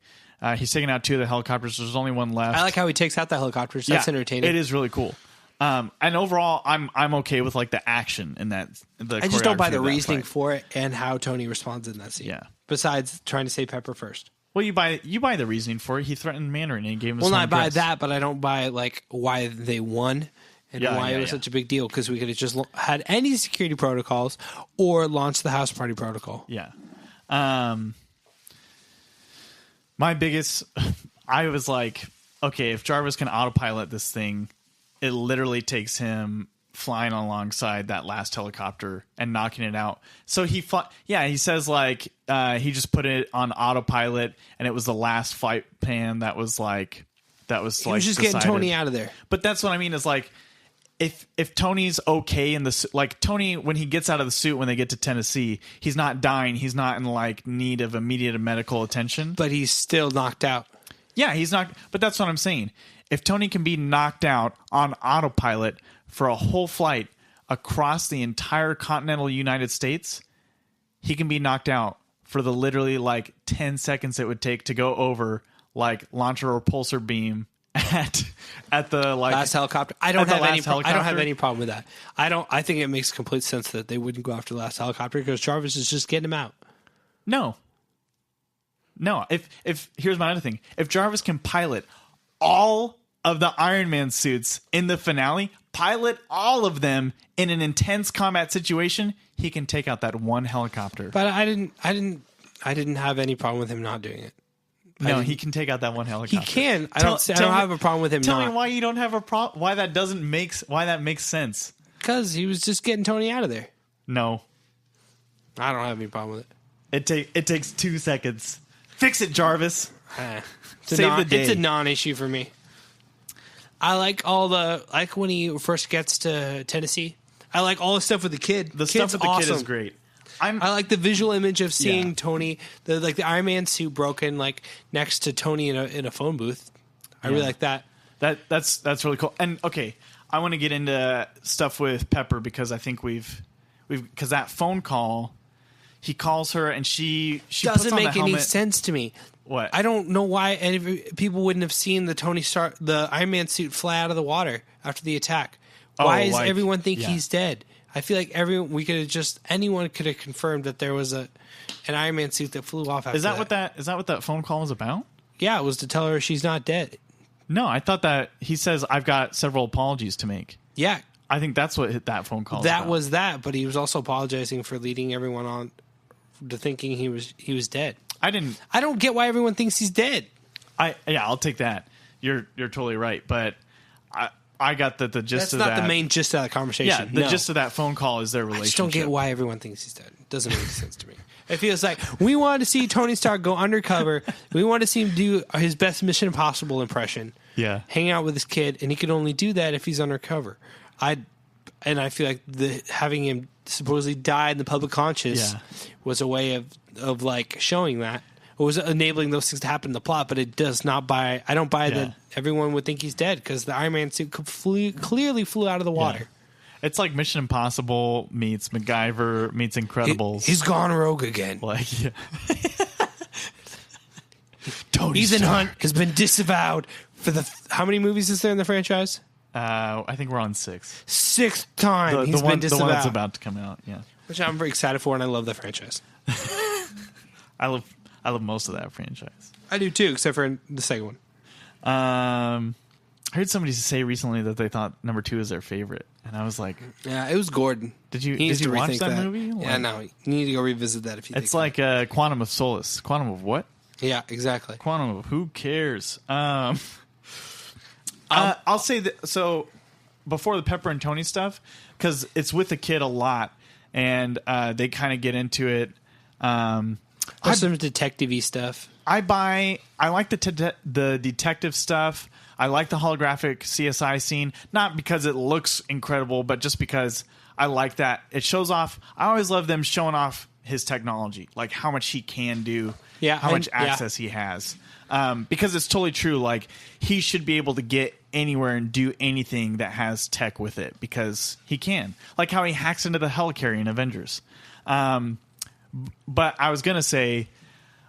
he's taking out 2 of the helicopters. There's only one left. I like how he takes out the helicopters. That's entertaining. It is really cool. And overall, I'm okay with like the action in that. I just don't buy the reasoning for it and how Tony responds in that scene. Yeah. Besides trying to save Pepper first. Well, you buy the reasoning for it. He threatened Mandarin and he gave him. Well, I buy that, but I don't buy like why they won and why it was such a big deal because we could have just had any security protocols or launched the house party protocol. Yeah. My biggest, I was like, okay, if Jarvis can autopilot this thing, it literally takes him flying alongside that last helicopter and knocking it out. So he says like he just put it on autopilot and it was the last flight plan that was like he was just decided. Getting Tony out of there. But that's what I mean is like if Tony's okay in the like Tony when he gets out of the suit when they get to Tennessee, he's not dying, he's not in like need of immediate medical attention, but he's still knocked out. Yeah, he's not. But that's what I'm saying. If Tony can be knocked out on autopilot for a whole flight across the entire continental United States, he can be knocked out for the literally like 10 seconds it would take to go over like launcher or repulsor beam at the like last helicopter. I don't have any problem with that. I think it makes complete sense that they wouldn't go after the last helicopter because Jarvis is just getting him out. No. If here's my other thing. If Jarvis can pilot all of the Iron Man suits in the finale, pilot all of them in an intense combat situation, he can take out that one helicopter. But I didn't have any problem with him not doing it. No, he can take out that one helicopter. He can. I don't have a problem with him. Tell me why you don't have a problem. Why that makes sense? Because he was just getting Tony out of there. No, I don't have any problem with it. It takes 2 seconds. Fix it, Jarvis. Save the day. It's a non-issue for me. I like when he first gets to Tennessee. I like all the stuff with the kid. The stuff with the kid is great. I like the visual image of seeing Tony, the Iron Man suit broken, like next to Tony in a phone booth. I really like that. That's really cool. And okay, I want to get into stuff with Pepper because I think because that phone call, he calls her and she doesn't make any sense to me. What? I don't know why people wouldn't have seen the Iron Man suit fly out of the water after the attack. Why does everyone think he's dead? I feel like anyone could have confirmed that there was an Iron Man suit that flew off after Is that what that phone call was about? Yeah, it was to tell her she's not dead. No, I thought that he says, I've got several apologies to make. Yeah. I think that's what that phone call was about. But he was also apologizing for leading everyone on to thinking he was dead. I don't get why everyone thinks he's dead. I'll take that. You're totally right, but I got the gist of that. That's not the main gist of that conversation. Yeah, the gist of that phone call is their relationship. I just don't get why everyone thinks he's dead. It doesn't make sense to me. It feels like we wanted to see Tony Stark go undercover. We wanted to see him do his best Mission Impossible impression. Yeah. Hang out with his kid, and he could only do that if he's undercover. I feel like having him supposedly die in the public conscious was a way of like showing that. It was enabling those things to happen in the plot, but it does not buy. I don't buy that everyone would think he's dead because the Iron Man suit clearly flew out of the water. Yeah. It's like Mission Impossible meets MacGyver meets Incredibles. He's gone rogue again. Like, yeah. Ethan Hunt has been disavowed for how many movies is there in the franchise? I think we're on 6. 6th time he's been disavowed. The one that's about to come out, yeah. Which I'm very excited for, and I love the franchise. I love most of that franchise. I do too, except for the second one. I heard somebody say recently that they thought number 2 is their favorite, and I was like, "Yeah, it was Gordon." Did you watch that movie? Yeah, no, you need to go revisit that if you. It's like Quantum of Solace. Quantum of what? Yeah, exactly. Quantum of who cares? I'll say that. So before the Pepper and Tony stuff, because it's with the kid a lot, and they kind of get into it. There's some detective-y stuff. I like the detective stuff. I like the holographic CSI scene, not because it looks incredible, but just because I like that. It shows off. I always love them showing off his technology, like how much he can do, how much access he has. Because it's totally true. Like, he should be able to get anywhere and do anything that has tech with it because he can. Like how he hacks into the helicarrier in Avengers. But I was going to say,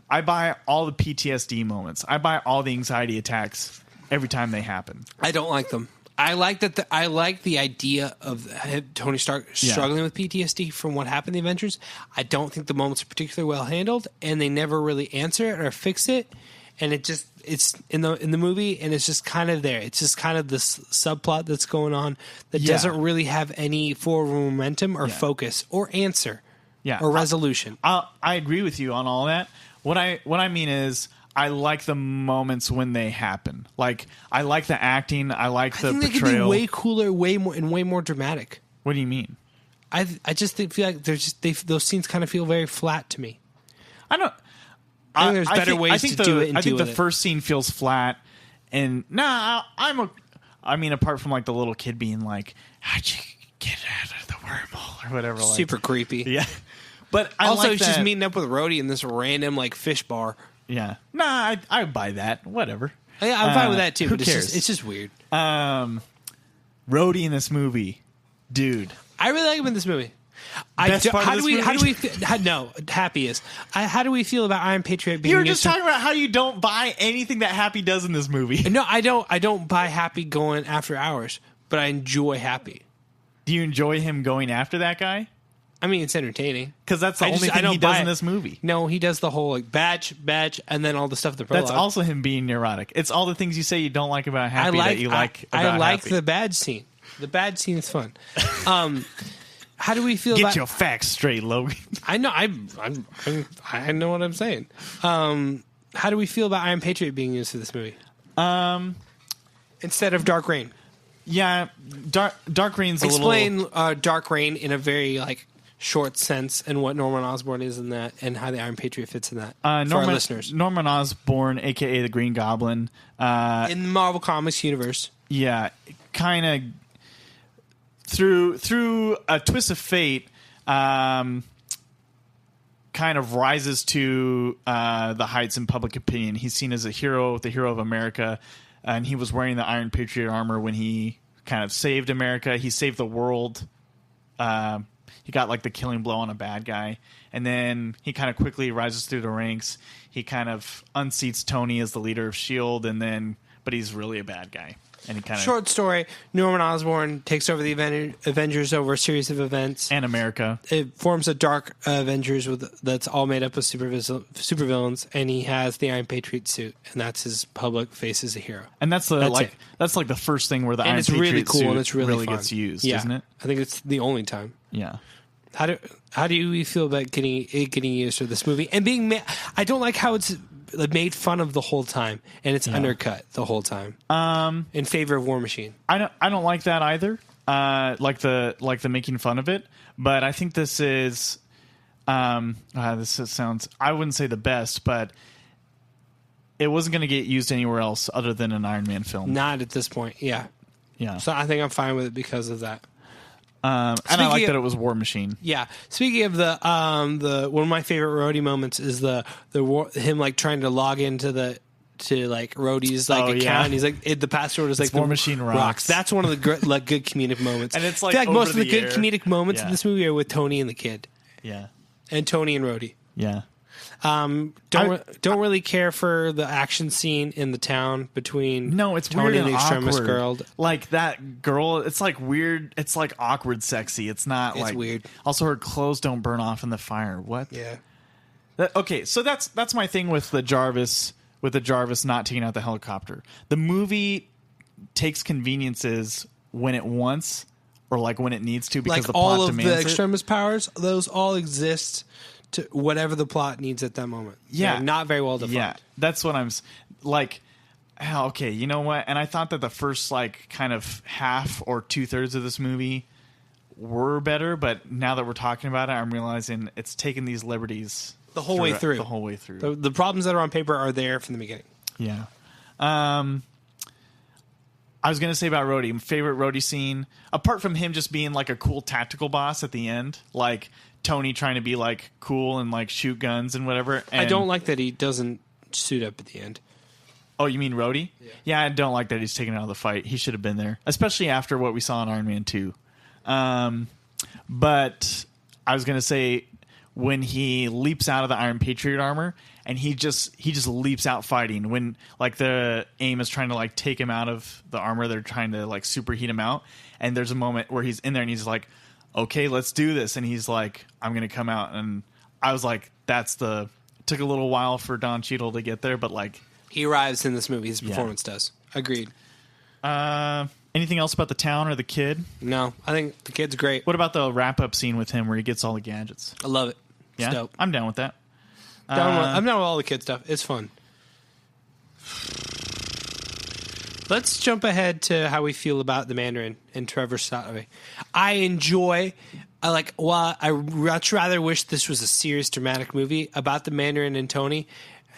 I buy all the PTSD moments. I buy all the anxiety attacks every time they happen. I don't like them. I like that. I like the idea of Tony Stark struggling with PTSD from what happened in the Avengers. I don't think the moments are particularly well handled, and they never really answer it or fix it. And it's in the movie, and it's just kind of there. It's just kind of this subplot that's going on that doesn't really have any forward momentum or focus or answer or resolution. I agree with you on all that. What I mean is, I like the moments when they happen. Like, I like the acting. I like the portrayal. They could be way cooler, way more dramatic. What do you mean? I just feel like those scenes kind of feel very flat to me. I don't. I think there's better ways to do it. I think the first scene feels flat, and I mean, apart from like the little kid being like, "How'd you get out of the wormhole?" or whatever. Super creepy. Yeah. But also, he's just meeting up with Rhodey in this random like fish bar. Yeah. Nah, I buy that. Whatever. Yeah, I'm fine with that too. Who but cares? It's just weird. Rhodey in this movie, dude. I really like him in this movie. How do we feel about Iron Patriot being? You were just talking about how you don't buy anything that Happy does in this movie. No, I don't buy Happy going after hours, but I enjoy Happy. Do you enjoy him going after that guy? I mean, it's entertaining because that's the only thing he does in this movie. No, he does the whole like badge, and then all the stuff. That's also him being neurotic. It's all the things you say you don't like about Happy that you like. I like Happy. the badge scene. The badge scene is fun. How do we feel? Get your facts straight, Logan. I know. I know what I'm saying. How do we feel about Iron Patriot being used for this movie? Instead of Dark Reign. Yeah, Dark Reign's a little. Explain Dark Reign in a very like short sense and what Norman Osborn is in that, and how the Iron Patriot fits in that for our listeners. Norman Osborn, aka the Green Goblin, in the Marvel Comics universe. Yeah, kind of through a twist of fate, kind of rises to the heights in public opinion. He's seen as a hero, the hero of America, and he was wearing the Iron Patriot armor when he kind of saved America. He saved the world. He got like the killing blow on a bad guy, and then he kind of quickly rises through the ranks. He kind of unseats Tony as the leader of S.H.I.E.L.D., but he's really a bad guy. any kind of short story. Norman Osborn takes over the Avengers over a series of events. And America. It forms a dark Avengers that's all made up of supervillains, and he has the Iron Patriot suit, and that's his public face as a hero. And that's like the first thing where the Iron Patriot really cool suit and it's really gets used, isn't it? I think it's the only time. Yeah. How do you feel about getting used for this movie and being? I don't like how it's made fun of the whole time and it's undercut the whole time. In favor of War Machine. I don't like that either. Like the making fun of it, but I think this is. Sounds. I wouldn't say the best, but it wasn't going to get used anywhere else other than an Iron Man film. Not at this point. Yeah. So I think I'm fine with it because of that. And I like that it was War Machine. Yeah. Speaking of the one of my favorite Rhodey moments is him like trying to log into Rhodey's account. And he's like the password is like War Machine rocks. That's one of the good comedic moments. And it's like I feel like most of the good comedic moments in this movie are with Tony and the kid. Yeah. And Tony and Rhodey. Yeah. Don't really care for the action scene in the town between it's Tony weird and the extremist awkward. girl. Like that girl, it's like weird. It's like awkward sexy. It's not It's weird. Also, her clothes don't burn off in the fire. What? Yeah. Okay, so that's my thing with the Jarvis not taking out the helicopter. The movie takes conveniences when it wants or like when it needs to because like the plot all of demands the extremist powers, those all exist to whatever the plot needs at that moment. Yeah. They're not very well defined. Yeah, that's what I'm like. Okay, you know what? And I thought that the first like kind of half or 2/3 of this movie were better, but now that we're talking about it, I'm realizing it's taking these liberties the whole way through. The whole way through. The problems that are on paper are there from the beginning. Yeah. I was gonna say about Rhodey, favorite Rhodey scene, apart from him just being like a cool tactical boss at the end, like Tony trying to be like cool and like shoot guns and whatever. And I don't like that he doesn't suit up at the end. Oh, you mean Rhodey? Yeah, I don't like that he's taken out of the fight. He should have been there, especially after what we saw in Iron Man 2. But I was gonna say when he leaps out of the Iron Patriot armor and he just leaps out fighting when like the AIM is trying to like take him out of the armor. They're trying to like superheat him out, and there's a moment where he's in there and he's like, okay, let's do this. And he's like, I'm going to come out. And I was like, took a little while for Don Cheadle to get there, but like. He arrives in this movie. His performance does. Agreed. Anything else about the town or the kid? No, I think the kid's great. What about the wrap up scene with him where he gets all the gadgets? I love it. Yeah, it's dope. I'm down with that. I'm down with all the kid stuff. It's fun. Let's jump ahead to how we feel about the Mandarin and Trevor Slattery. I much rather wish this was a serious, dramatic movie about the Mandarin and Tony,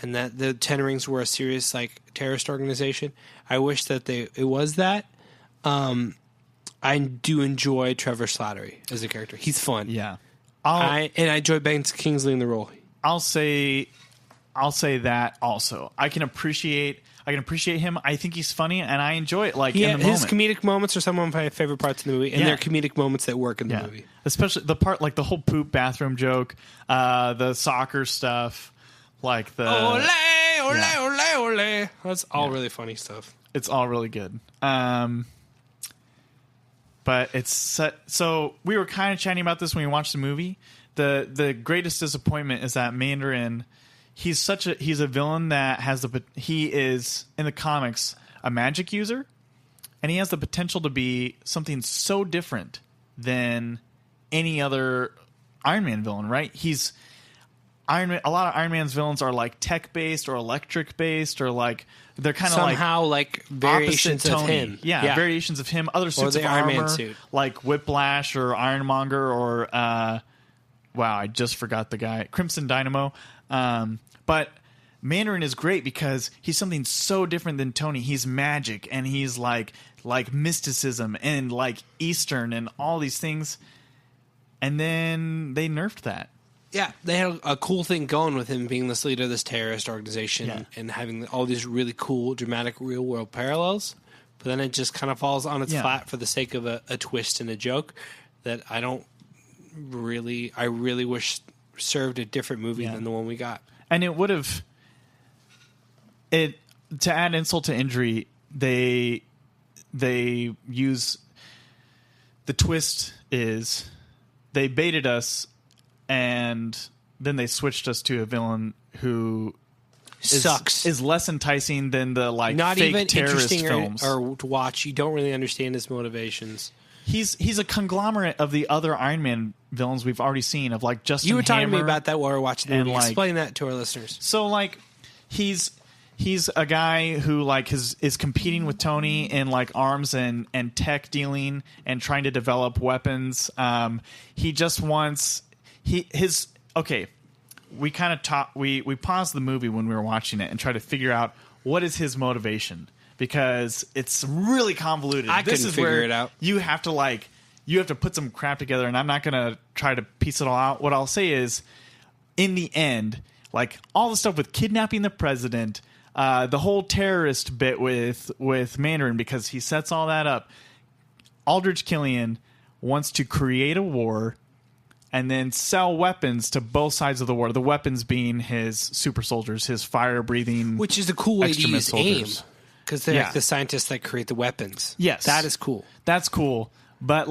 and that the Ten Rings were a serious, like, terrorist organization. I wish that it was that. I do enjoy Trevor Slattery as a character. He's fun. Yeah, I enjoy Ben Kingsley in the role. I'll say that also. I can appreciate him. I think he's funny, and I enjoy it. Like in the moment. His comedic moments are some of my favorite parts in the movie, and they're comedic moments that work in the movie. Especially the part like the whole poop bathroom joke, the soccer stuff, like the ole ole ole ole. That's all really funny stuff. It's all really good. But it's so we were kind of chatting about this when we watched the movie. The greatest disappointment is that Mandarin. He's a villain that he is in the comics a magic user, and he has the potential to be something so different than any other Iron Man villain, right? He's Iron Man. A lot of Iron Man's villains are like tech based or electric based, or like they're kind of somehow like variations of him. Yeah, variations of him. Other suits or the of Iron armor, Man suit. like Whiplash or Ironmonger or wow, I just forgot the guy, Crimson Dynamo. But Mandarin is great because he's something so different than Tony. He's magic, and he's like mysticism and like Eastern and all these things. And then they nerfed that. Yeah, they had a cool thing going with him being this leader of this terrorist organization and having all these really cool, dramatic, real-world parallels. But then it just kind of falls on its flat for the sake of a twist and a joke that I really wish served a different movie than the one we got. And it would have... to add insult to injury, they they use the twist is they baited us and then they switched us to a villain who is less enticing than the not fake even terrorist interesting films or to watch. You don't really understand his motivations. He's a conglomerate of the other Iron Man villains we've already seen of Justin. You were talking Hammer, to me about that while we were watching the movie. Explain that to our listeners. So he's a guy who is competing with Tony in arms and tech dealing and trying to develop weapons. He just wants okay. We kind of we paused the movie when we were watching it and tried to figure out what is his motivation, because it's really convoluted. I couldn't figure it out. You have to put some crap together, and I'm not going to try to piece it all out. What I'll say is, in the end, all the stuff with kidnapping the president, the whole terrorist bit with Mandarin, because he sets all that up. Aldrich Killian wants to create a war and then sell weapons to both sides of the war. The weapons being his super soldiers, his fire-breathing, which is a cool way to use AIM, soldiers. Because they're the scientists that create the weapons. Yes, that is cool. That's cool. But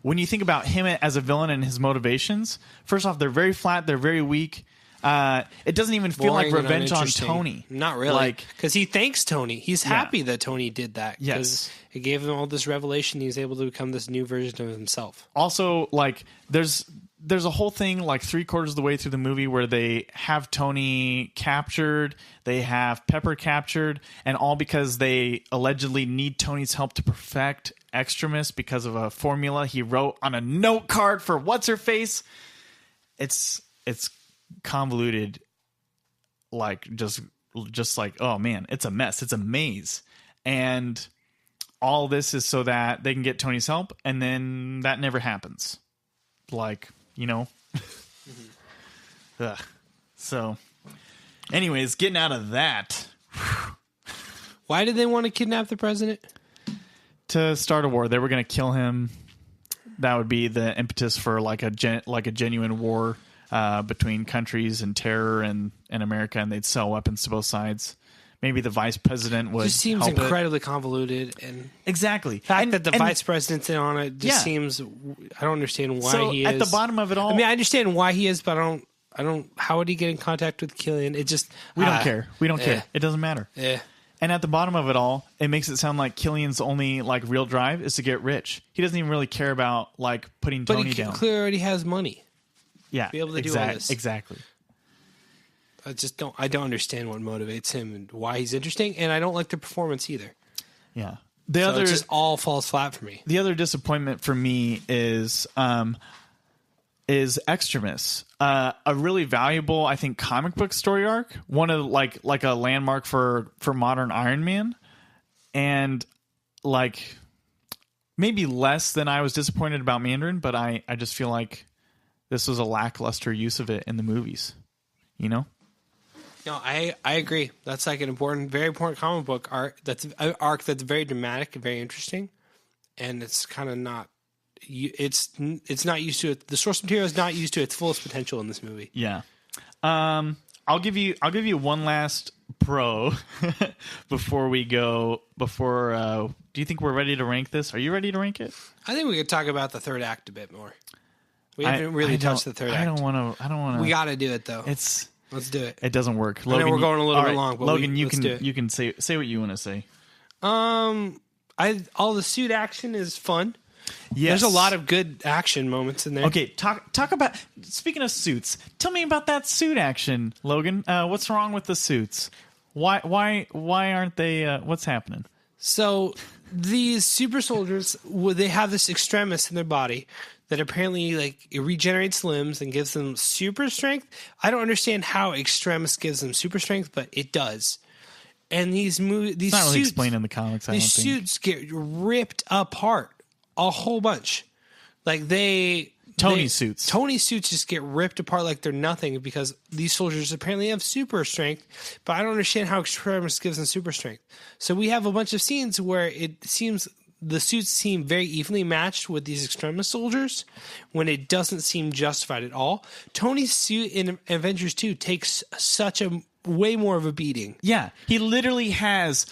when you think about him as a villain and his motivations, first off, they're very flat. They're very weak. It doesn't even feel like revenge on Tony. Not really. Because he thanks Tony. He's happy that Tony did that. Yes. It gave him all this revelation. He's able to become this new version of himself. Also, there's a whole thing 3/4 of the way through the movie where they have Tony captured, they have Pepper captured, and all because they allegedly need Tony's help to perfect Extremis because of a formula he wrote on a note card for what's-her-face. It's convoluted, just oh man, it's a mess. It's a maze. And all this is so that they can get Tony's help, and then that never happens. Ugh. So, anyways, getting out of that. Why did they want to kidnap the president? To start a war. They were going to kill him. That would be the impetus for a genuine war between countries and terror and America, and they'd sell weapons to both sides. Maybe the vice president would. It just seems incredibly convoluted, and exactly the fact that the vice president's in on it just seems. I don't understand why he is at the bottom of it all. I mean, I understand why he is, but I don't. How would he get in contact with Killian? It just we don't care. We don't care. It doesn't matter. Yeah. And at the bottom of it all, it makes it sound like Killian's only real drive is to get rich. He doesn't even really care about putting Tony down. But he clearly already has money. Yeah, to be able to do all this. Exactly. I don't understand what motivates him and why he's interesting, and I don't like the performance either. Yeah. It just all falls flat for me. The other disappointment for me is Extremis, a really valuable, I think, comic book story arc, one of like a landmark for modern Iron Man, and maybe less than I was disappointed about Mandarin, but I just feel like this was a lackluster use of it in the movies, No, I agree. That's an very important comic book arc. That's an arc that's very dramatic and very interesting, and it's kind of not. It's not used to it. The source material is not used to its fullest potential in this movie. Yeah. I'll give you one last pro before we go. Do you think we're ready to rank this? Are you ready to rank it? I think we could talk about the third act a bit more. We haven't really touched the third act. I don't want to. We got to do it though. Let's do it. It doesn't work. Logan, I know we're going a little bit long, but Logan, you can say what you want to say. All the suit action is fun. Yes. There's a lot of good action moments in there. Okay, talk about, speaking of suits, tell me about that suit action, Logan. What's wrong with the suits? Why aren't they? What's happening? So these super soldiers, they have this extremis in their body that apparently it regenerates limbs and gives them super strength. I don't understand how extremis gives them super strength, but it does. And these it's not really explained in the comics. These suits get ripped apart a whole bunch. Tony's suits just get ripped apart like they're nothing because these soldiers apparently have super strength, but I don't understand how extremis gives them super strength. So we have a bunch of scenes where it seems the suits seem very evenly matched with these extremis soldiers when it doesn't seem justified at all. Tony's suit in Avengers 2 takes way more of a beating. Yeah, he literally has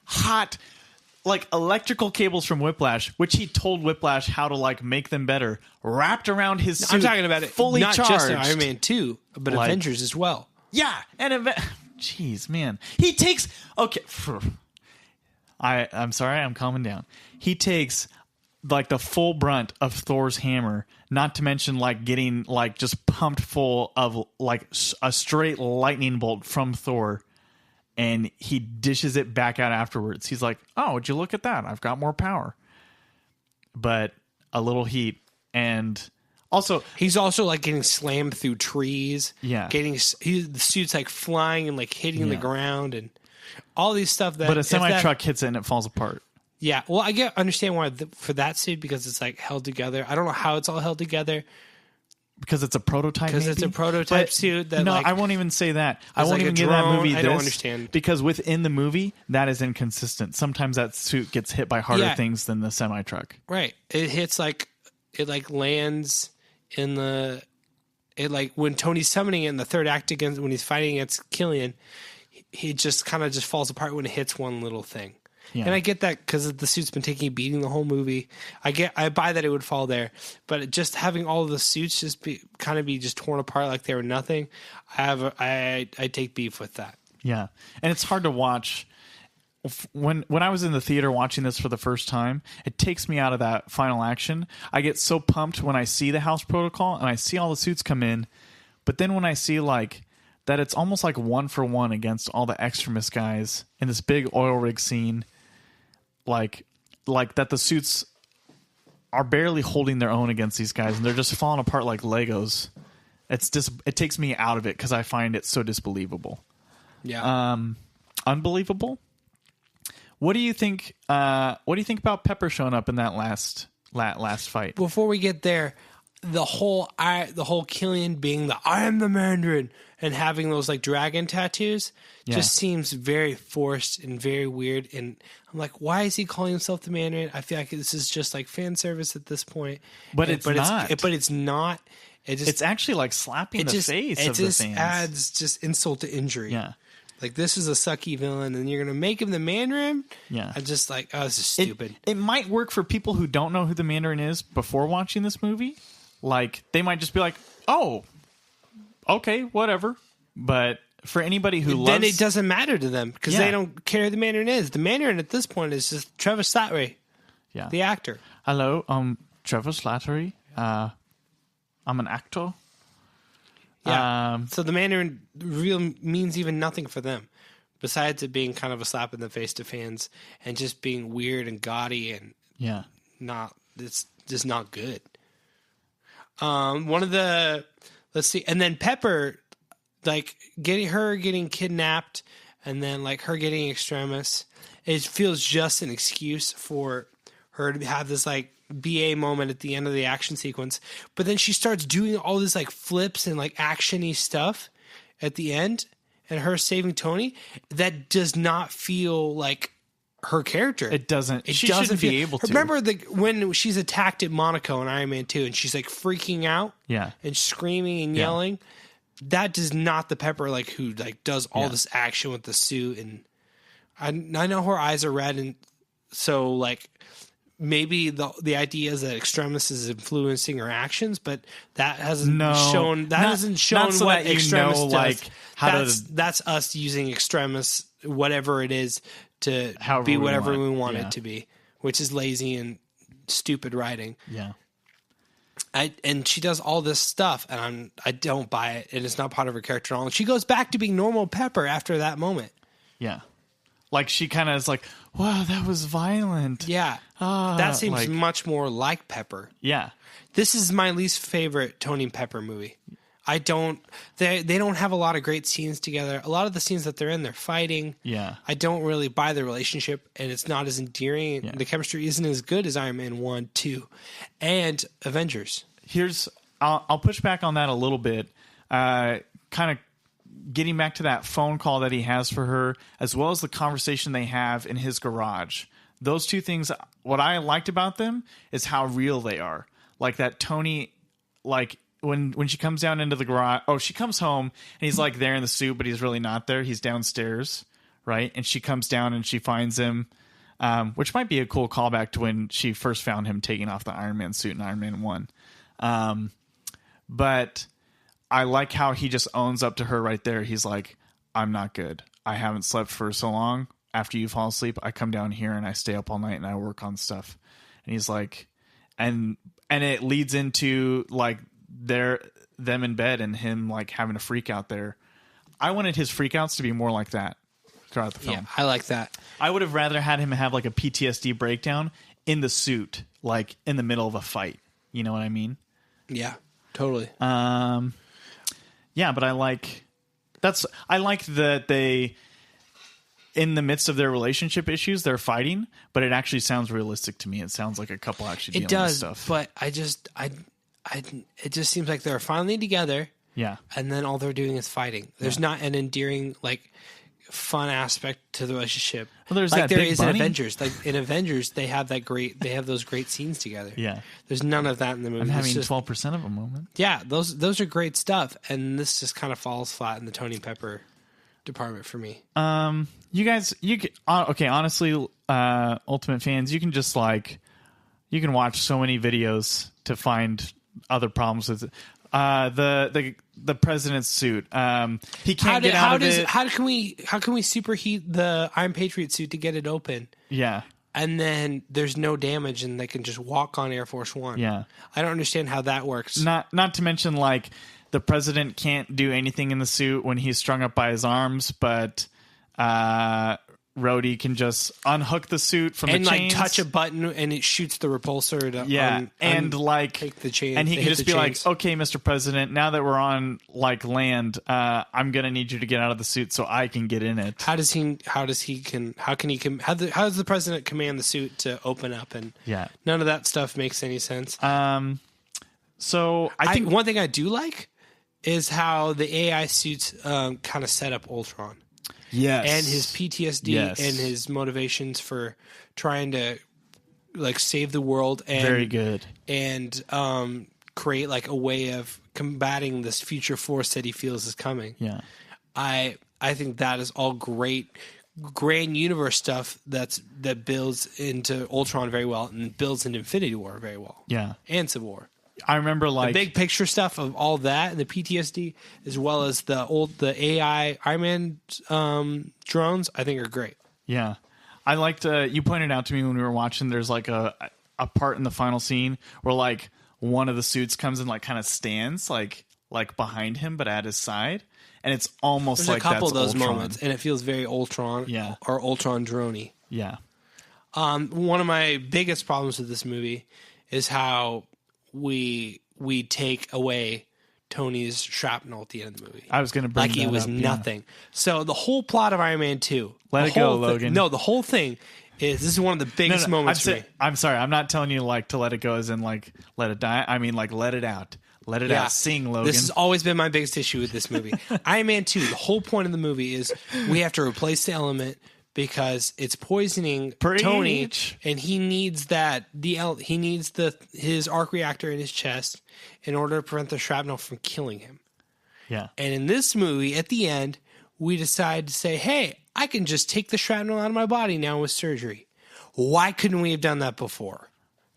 hot like electrical cables from Whiplash, which he told Whiplash how to like make them better, wrapped around his suit. I'm talking about it fully not charged. just in Iron Man 2, but Like- Avengers as well. Yeah, and jeez, man, he takes I'm sorry, I'm calming down. He takes like the full brunt of Thor's hammer, not to mention like getting like just pumped full of like a straight lightning bolt from Thor, and he dishes it back out afterwards. He's like, "Oh, would you look at that? I've got more power." But a little heat, and also he's also like getting slammed through trees. Yeah, the suit's like flying and like hitting the ground and all these stuff. That but a semi truck hits it and it falls apart. Yeah, well, I understand why for that suit, because it's like held together. I don't know how it's all held together. Because it's a prototype. Because it's a prototype suit. That I won't even say that. I won't even give that movie this. I don't understand. Because within the movie, that is inconsistent. Sometimes that suit gets hit by harder things than the semi truck. Right. It hits like it like lands in the when Tony's summoning it in the third act when he's fighting against Killian, he just kind of just falls apart when it hits one little thing. Yeah. And I get that because the suit's been taking a beating the whole movie. I buy that it would fall there, but just having all of the suits just be just torn apart like they were nothing. I take beef with that. Yeah, and it's hard to watch. When I was in the theater watching this for the first time, it takes me out of that final action. I get so pumped when I see the House Protocol and I see all the suits come in, but then when I see like that, it's almost like 1-for-1 against all the extremist guys in this big oil rig scene. Like that the suits are barely holding their own against these guys, and they're just falling apart like Legos. It takes me out of it because I find it so disbelievable. Yeah. Unbelievable. What do you think? What do you think about Pepper showing up in that last fight? Before we get there, the whole Killian being I am the Mandarin and having those like dragon tattoos just seems very forced and very weird. And I'm like, why is he calling himself the Mandarin? I feel like this is just like fan service at this point. But it's not. It's not. It's actually like slapping the face of the fans. It just adds just insult to injury. Yeah. Like, this is a sucky villain, and you're going to make him the Mandarin? Yeah. I'm just like, oh, this is stupid. It might work for people who don't know who the Mandarin is before watching this movie. Like, they might just be like, oh, okay, whatever. But for anybody who loves... Then it doesn't matter to them, because they don't care who the Mandarin is. The Mandarin at this point is just Trevor Slattery, the actor. Hello, Trevor Slattery. I'm an actor. Yeah. So the Mandarin real means even nothing for them, besides it being kind of a slap in the face to fans and just being weird and gaudy and it's just not good. Let's see, and then Pepper, like getting kidnapped, and then like her getting Extremis, it feels just an excuse for her to have this like BA moment at the end of the action sequence, but then she starts doing all this like flips and like actiony stuff at the end, and her saving Tony, that does not feel like her character. It doesn't. She doesn't be able to. Remember when she's attacked at Monaco in Iron Man 2, and she's like freaking out, and screaming and yelling. That is not the Pepper like who like does all this action with the suit, and I know her eyes are red, and so like. Maybe the idea is that Extremis is influencing her actions, but that hasn't shown. That hasn't shown so what Extremis does. Like that's us using Extremis, whatever it is, to be whatever we want it to be, which is lazy and stupid writing. Yeah. And she does all this stuff, and I don't buy it, and it's not part of her character at all. And she goes back to being normal Pepper after that moment. Yeah. Like, she kind of is like, wow, that was violent. Yeah. That seems much more like Pepper. Yeah. This is my least favorite Tony and Pepper movie. They don't have a lot of great scenes together. A lot of the scenes that they're in, they're fighting. Yeah. I don't really buy the relationship, and it's not as endearing. Yeah. The chemistry isn't as good as Iron Man 1, 2, and Avengers. I'll push back on that a little bit. Kind of getting back to that phone call that he has for her, as well as the conversation they have in his garage. Those two things, what I liked about them is how real they are. Like that Tony, like when she comes down into the garage, she comes home and he's like there in the suit, but he's really not there. He's downstairs, right? And she comes down and she finds him which might be a cool callback to when she first found him taking off the Iron Man suit in Iron Man 1. But I like how he just owns up to her right there. He's like, I'm not good. I haven't slept for so long. After you fall asleep, I come down here and I stay up all night and I work on stuff. And he's like, and it leads into like them in bed and him like having a freak out there. I wanted his freakouts to be more like that throughout the film. Yeah, I like that. I would have rather had him have like a PTSD breakdown in the suit, like in the middle of a fight. You know what I mean? Yeah, totally. Yeah, but I like that they, in the midst of their relationship issues, they're fighting, but it actually sounds realistic to me. It sounds like a couple actually dealing with stuff. But it just seems like they're finally together. Yeah. And then all they're doing is fighting. There's not an endearing, like, fun aspect to the relationship. Well, there's like that there big is bunny. in Avengers. Like in Avengers, they have those great scenes together. Yeah. There's none of that in the movie. I'm having 12% of a moment. Yeah, those are great stuff, and this just kind of falls flat in the Tony Pepper department for me. Honestly, Ultimate fans, you can just like, you can watch so many videos to find other problems with it. The president's suit. He can't get out of it. How can we superheat the Iron Patriot suit to get it open? Yeah. And then there's no damage, and they can just walk on Air Force One. Yeah. I don't understand how that works. Not to mention, like, the president can't do anything in the suit when he's strung up by his arms, but Rhodey can just unhook the suit from the chains. And, like, touch a button, and it shoots the repulsor to take the chain. And he can just be like, okay, Mr. President, now that we're on, like, land, I'm going to need you to get out of the suit so I can get in it. How does the president command the suit to open up? And none of that stuff makes any sense. So I think one thing I do like is how the AI suits kind of set up Ultron. Yes. And his PTSD and his motivations for trying to, like, save the world and very good, and create, like, a way of combating this future force that he feels is coming. Yeah. I think that is all great grand universe stuff that builds into Ultron very well and builds into Infinity War very well. Yeah. And Civil War. I remember, like, the big picture stuff of all that and the PTSD, as well as the AI Iron Man drones, I think are great. Yeah, I liked. You pointed out to me when we were watching. There's like a part in the final scene where, like, one of the suits comes and, like, kind of stands like behind him, but at his side, and it's almost There's like a couple of those Ultron. moments, and it feels very Ultron. Yeah. Or Ultron drone-y. Yeah. One of my biggest problems with this movie is how we take away Tony's shrapnel at the end of the movie. I was going to bring like that it was up, nothing. Yeah. So the whole plot of Iron Man 2. Let it go, Logan. No, the whole thing is, this is one of the biggest moments for me. I'm sorry. I'm not telling you, like, to let it go as in, like, let it die. I mean, like, let it out. Let it out. Sing, Logan. This has always been my biggest issue with this movie. Iron Man 2, the whole point of the movie is we have to replace the element because it's poisoning Tony, and he needs his arc reactor in his chest in order to prevent the shrapnel from killing him. Yeah. And in this movie, at the end, we decide to say, hey, I can just take the shrapnel out of my body now with surgery. Why couldn't we have done that before?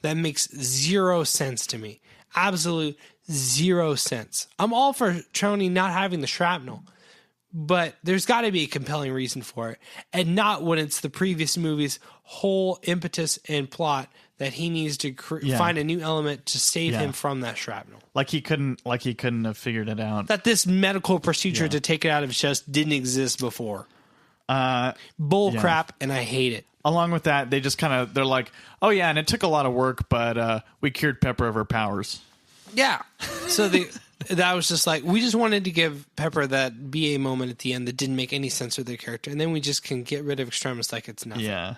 That makes zero sense to me. Absolute zero sense. I'm all for Tony not having the shrapnel, but there's got to be a compelling reason for it, and not when it's the previous movie's whole impetus and plot that he needs to find a new element to save him from that shrapnel. Like he couldn't have figured it out. That this medical procedure to take it out of his chest didn't exist before. Bull crap, and I hate it. Along with that, they just they're like, oh yeah, and it took a lot of work, but we cured Pepper of her powers. Yeah. So that was just like, we just wanted to give Pepper that BA moment at the end that didn't make any sense with their character, and then we just can get rid of Extremis like it's nothing. Yeah.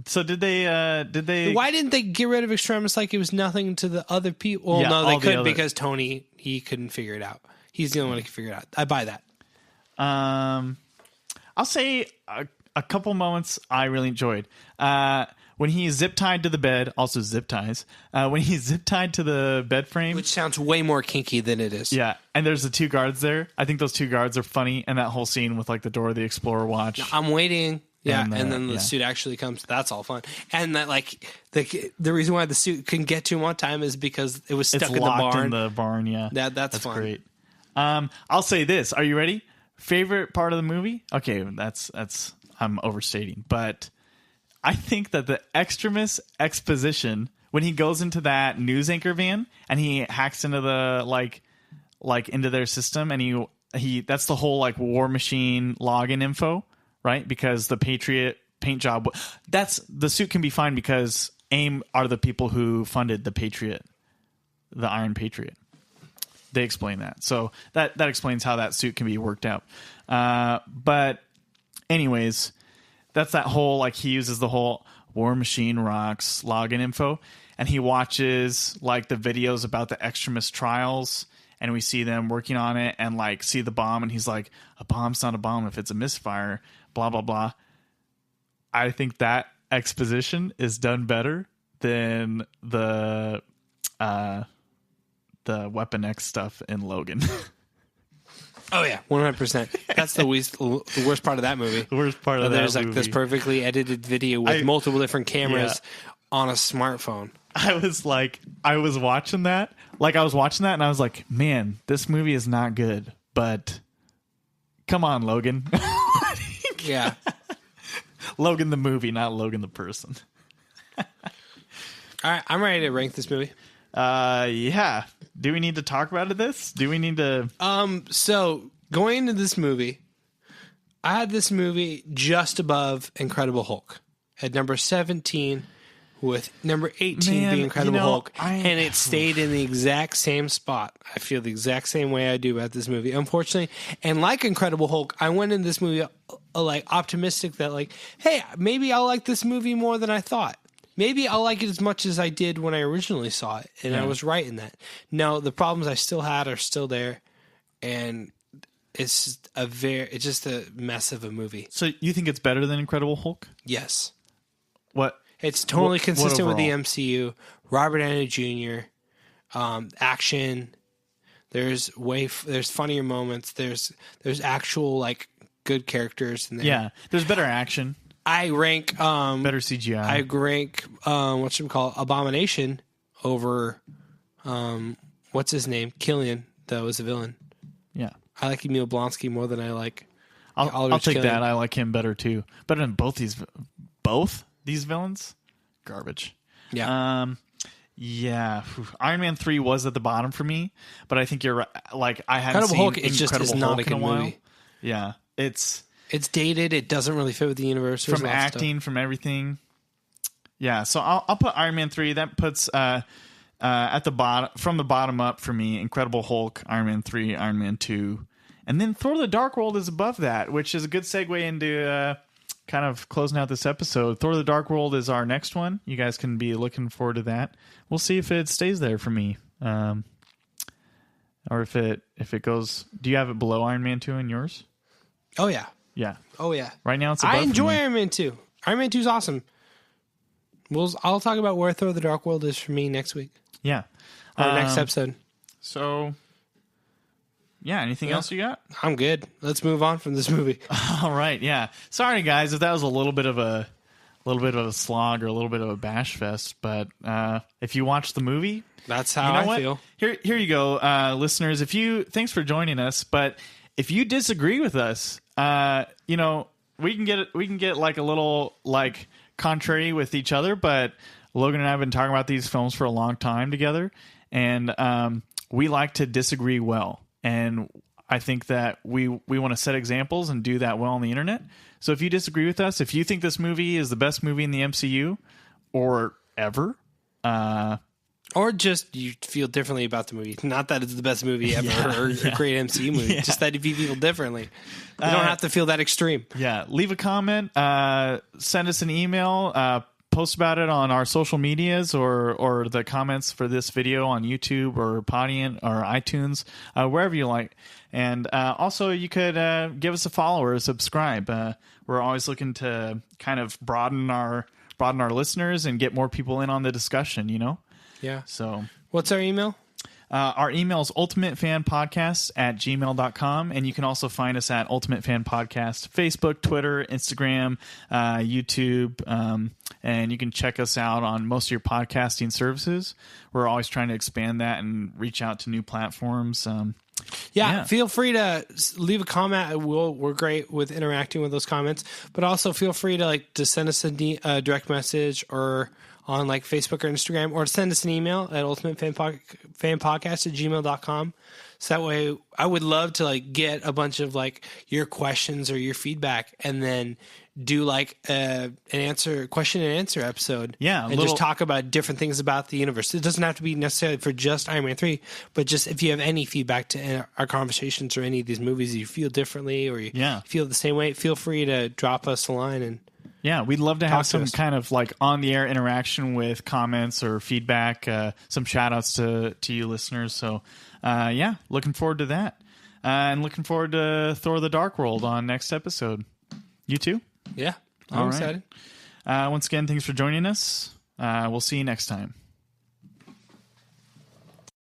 So did they? Why didn't they get rid of Extremis like it was nothing to the other people? Well, no, they could because Tony, he couldn't figure it out. He's the only one who can figure it out. I buy that. I'll say a couple moments I really enjoyed. When he's zip tied to the bed, also zip ties. When he's zip tied to the bed frame, which sounds way more kinky than it is. Yeah, and there's the two guards there. I think those two guards are funny, and that whole scene with, like, the Door of the Explorer watch. I'm waiting Yeah, and then the suit actually comes. That's all fun. And that the reason why the suit couldn't get to him on time is because it was stuck in the barn. In the barn, yeah. That's fun. Great. I'll say this. Are you ready? Favorite part of the movie? Okay, that's I'm overstating, but I think that the Extremis exposition when he goes into that news anchor van and he hacks into the like into their system and he that's the whole like War Machine login info. Right, because the Patriot paint job, the suit can be fine because AIM are the people who funded the Patriot, the Iron Patriot. They explain that, so that explains how that suit can be worked out. But anyways, that's that whole like he uses the whole War Machine rocks login info, and he watches like the videos about the Extremis trials. And we see them working on it and like see the bomb. And he's like, a bomb's not a bomb if it's a misfire, blah, blah, blah. I think that exposition is done better than the Weapon X stuff in Logan. Oh, yeah, 100%. That's the worst part of that movie. The worst part of that There's movie. like this perfectly edited video with multiple different cameras on a smartphone. I was watching that. Like, I was watching that, and I was like, man, this movie is not good. But come on, Logan. Yeah. Logan the movie, not Logan the person. All right, I'm ready to rank this movie. Yeah. Do we need to talk about this? Do we need to... So, going into this movie, I had this movie just above Incredible Hulk at number 17, with number 18 being Incredible Hulk, and it stayed in the exact same spot. I feel the exact same way I do about this movie, unfortunately. And like Incredible Hulk, I went in this movie like optimistic that like, hey, maybe I'll like this movie more than I thought. Maybe I'll like it as much as I did when I originally saw it, and I was right in that. No, the problems I still had are still there, and it's just a mess of a movie. So you think it's better than Incredible Hulk? Yes. What? It's totally consistent with the MCU. Robert Downey Jr. Action. There's funnier moments. There's actual like good characters in there. Yeah, there's better action. I rank better CGI. I rank Abomination over what's his name? Killian, that was a villain. Yeah. I like Emil Blonsky more than I like I'll take Killian. that. I like him better too. Better than both these villains? Garbage. Yeah. Yeah. Iron Man 3 was at the bottom for me, but I think you're right. Like, I hadn't seen Hulk, Incredible just not Hulk a good in a while. movie. Yeah. It's dated. It doesn't really fit with the universe. from acting, from everything. Yeah. So I'll put Iron Man 3. That puts at the bottom, from the bottom up for me, Incredible Hulk, Iron Man 3, Iron Man 2. And then Thor the Dark World is above that, which is a good segue into kind of closing out this episode. Thor the Dark World is our next one. You guys can be looking forward to that. We'll see if it stays there for me. Or if it goes... Do you have it below Iron Man 2 in yours? Oh, yeah. Yeah. Oh, yeah. Right now it's above. I enjoy Iron Man 2. Iron Man 2 is awesome. I'll talk about where Thor the Dark World is for me next week. Yeah. Or next episode. So... Yeah, anything else you got? I'm good. Let's move on from this movie. All right, yeah. Sorry, guys, if that was a little bit of a slog or a little bit of a bash fest, but if you watch the movie, that's how I feel. Here you go, listeners. Thanks for joining us. But if you disagree with us, we can get like a little like contrary with each other. But Logan and I have been talking about these films for a long time together, and we like to disagree well. And I think that we want to set examples and do that well on the internet. So if you disagree with us, if you think this movie is the best movie in the MCU or ever, or just you feel differently about the movie, not that it's the best movie ever or a great MCU movie, just that if you feel differently, you don't have to feel that extreme. Yeah, leave a comment, send us an email, post about it on our social medias or the comments for this video on YouTube or Podium or iTunes, wherever you like. And also you could give us a follow or a subscribe. We're always looking to kind of broaden our listeners and get more people in on the discussion, Yeah. So what's our email? Our email is ultimatefanpodcast@gmail.com, and you can also find us at Ultimate Fan Podcast, Facebook, Twitter, Instagram, YouTube, and you can check us out on most of your podcasting services. We're always trying to expand that and reach out to new platforms. Feel free to leave a comment. We're great with interacting with those comments, but also feel free to send us a direct message or on like Facebook or Instagram, or send us an email at ultimatefanpodcast@gmail.com. So that way I would love to like get a bunch of like your questions or your feedback, and then do like an question and answer episode. Yeah. And just talk about different things about the universe. It doesn't have to be necessarily for just Iron Man 3, but just if you have any feedback to our conversations or any of these movies, you feel differently or you feel the same way, feel free to drop us a line. And we'd love to have some kind of like on the air interaction with comments or feedback, some shout outs to you listeners. So looking forward to that. And looking forward to Thor the Dark World on next episode. You too? Yeah, I'm excited. Once again, thanks for joining us. We'll see you next time.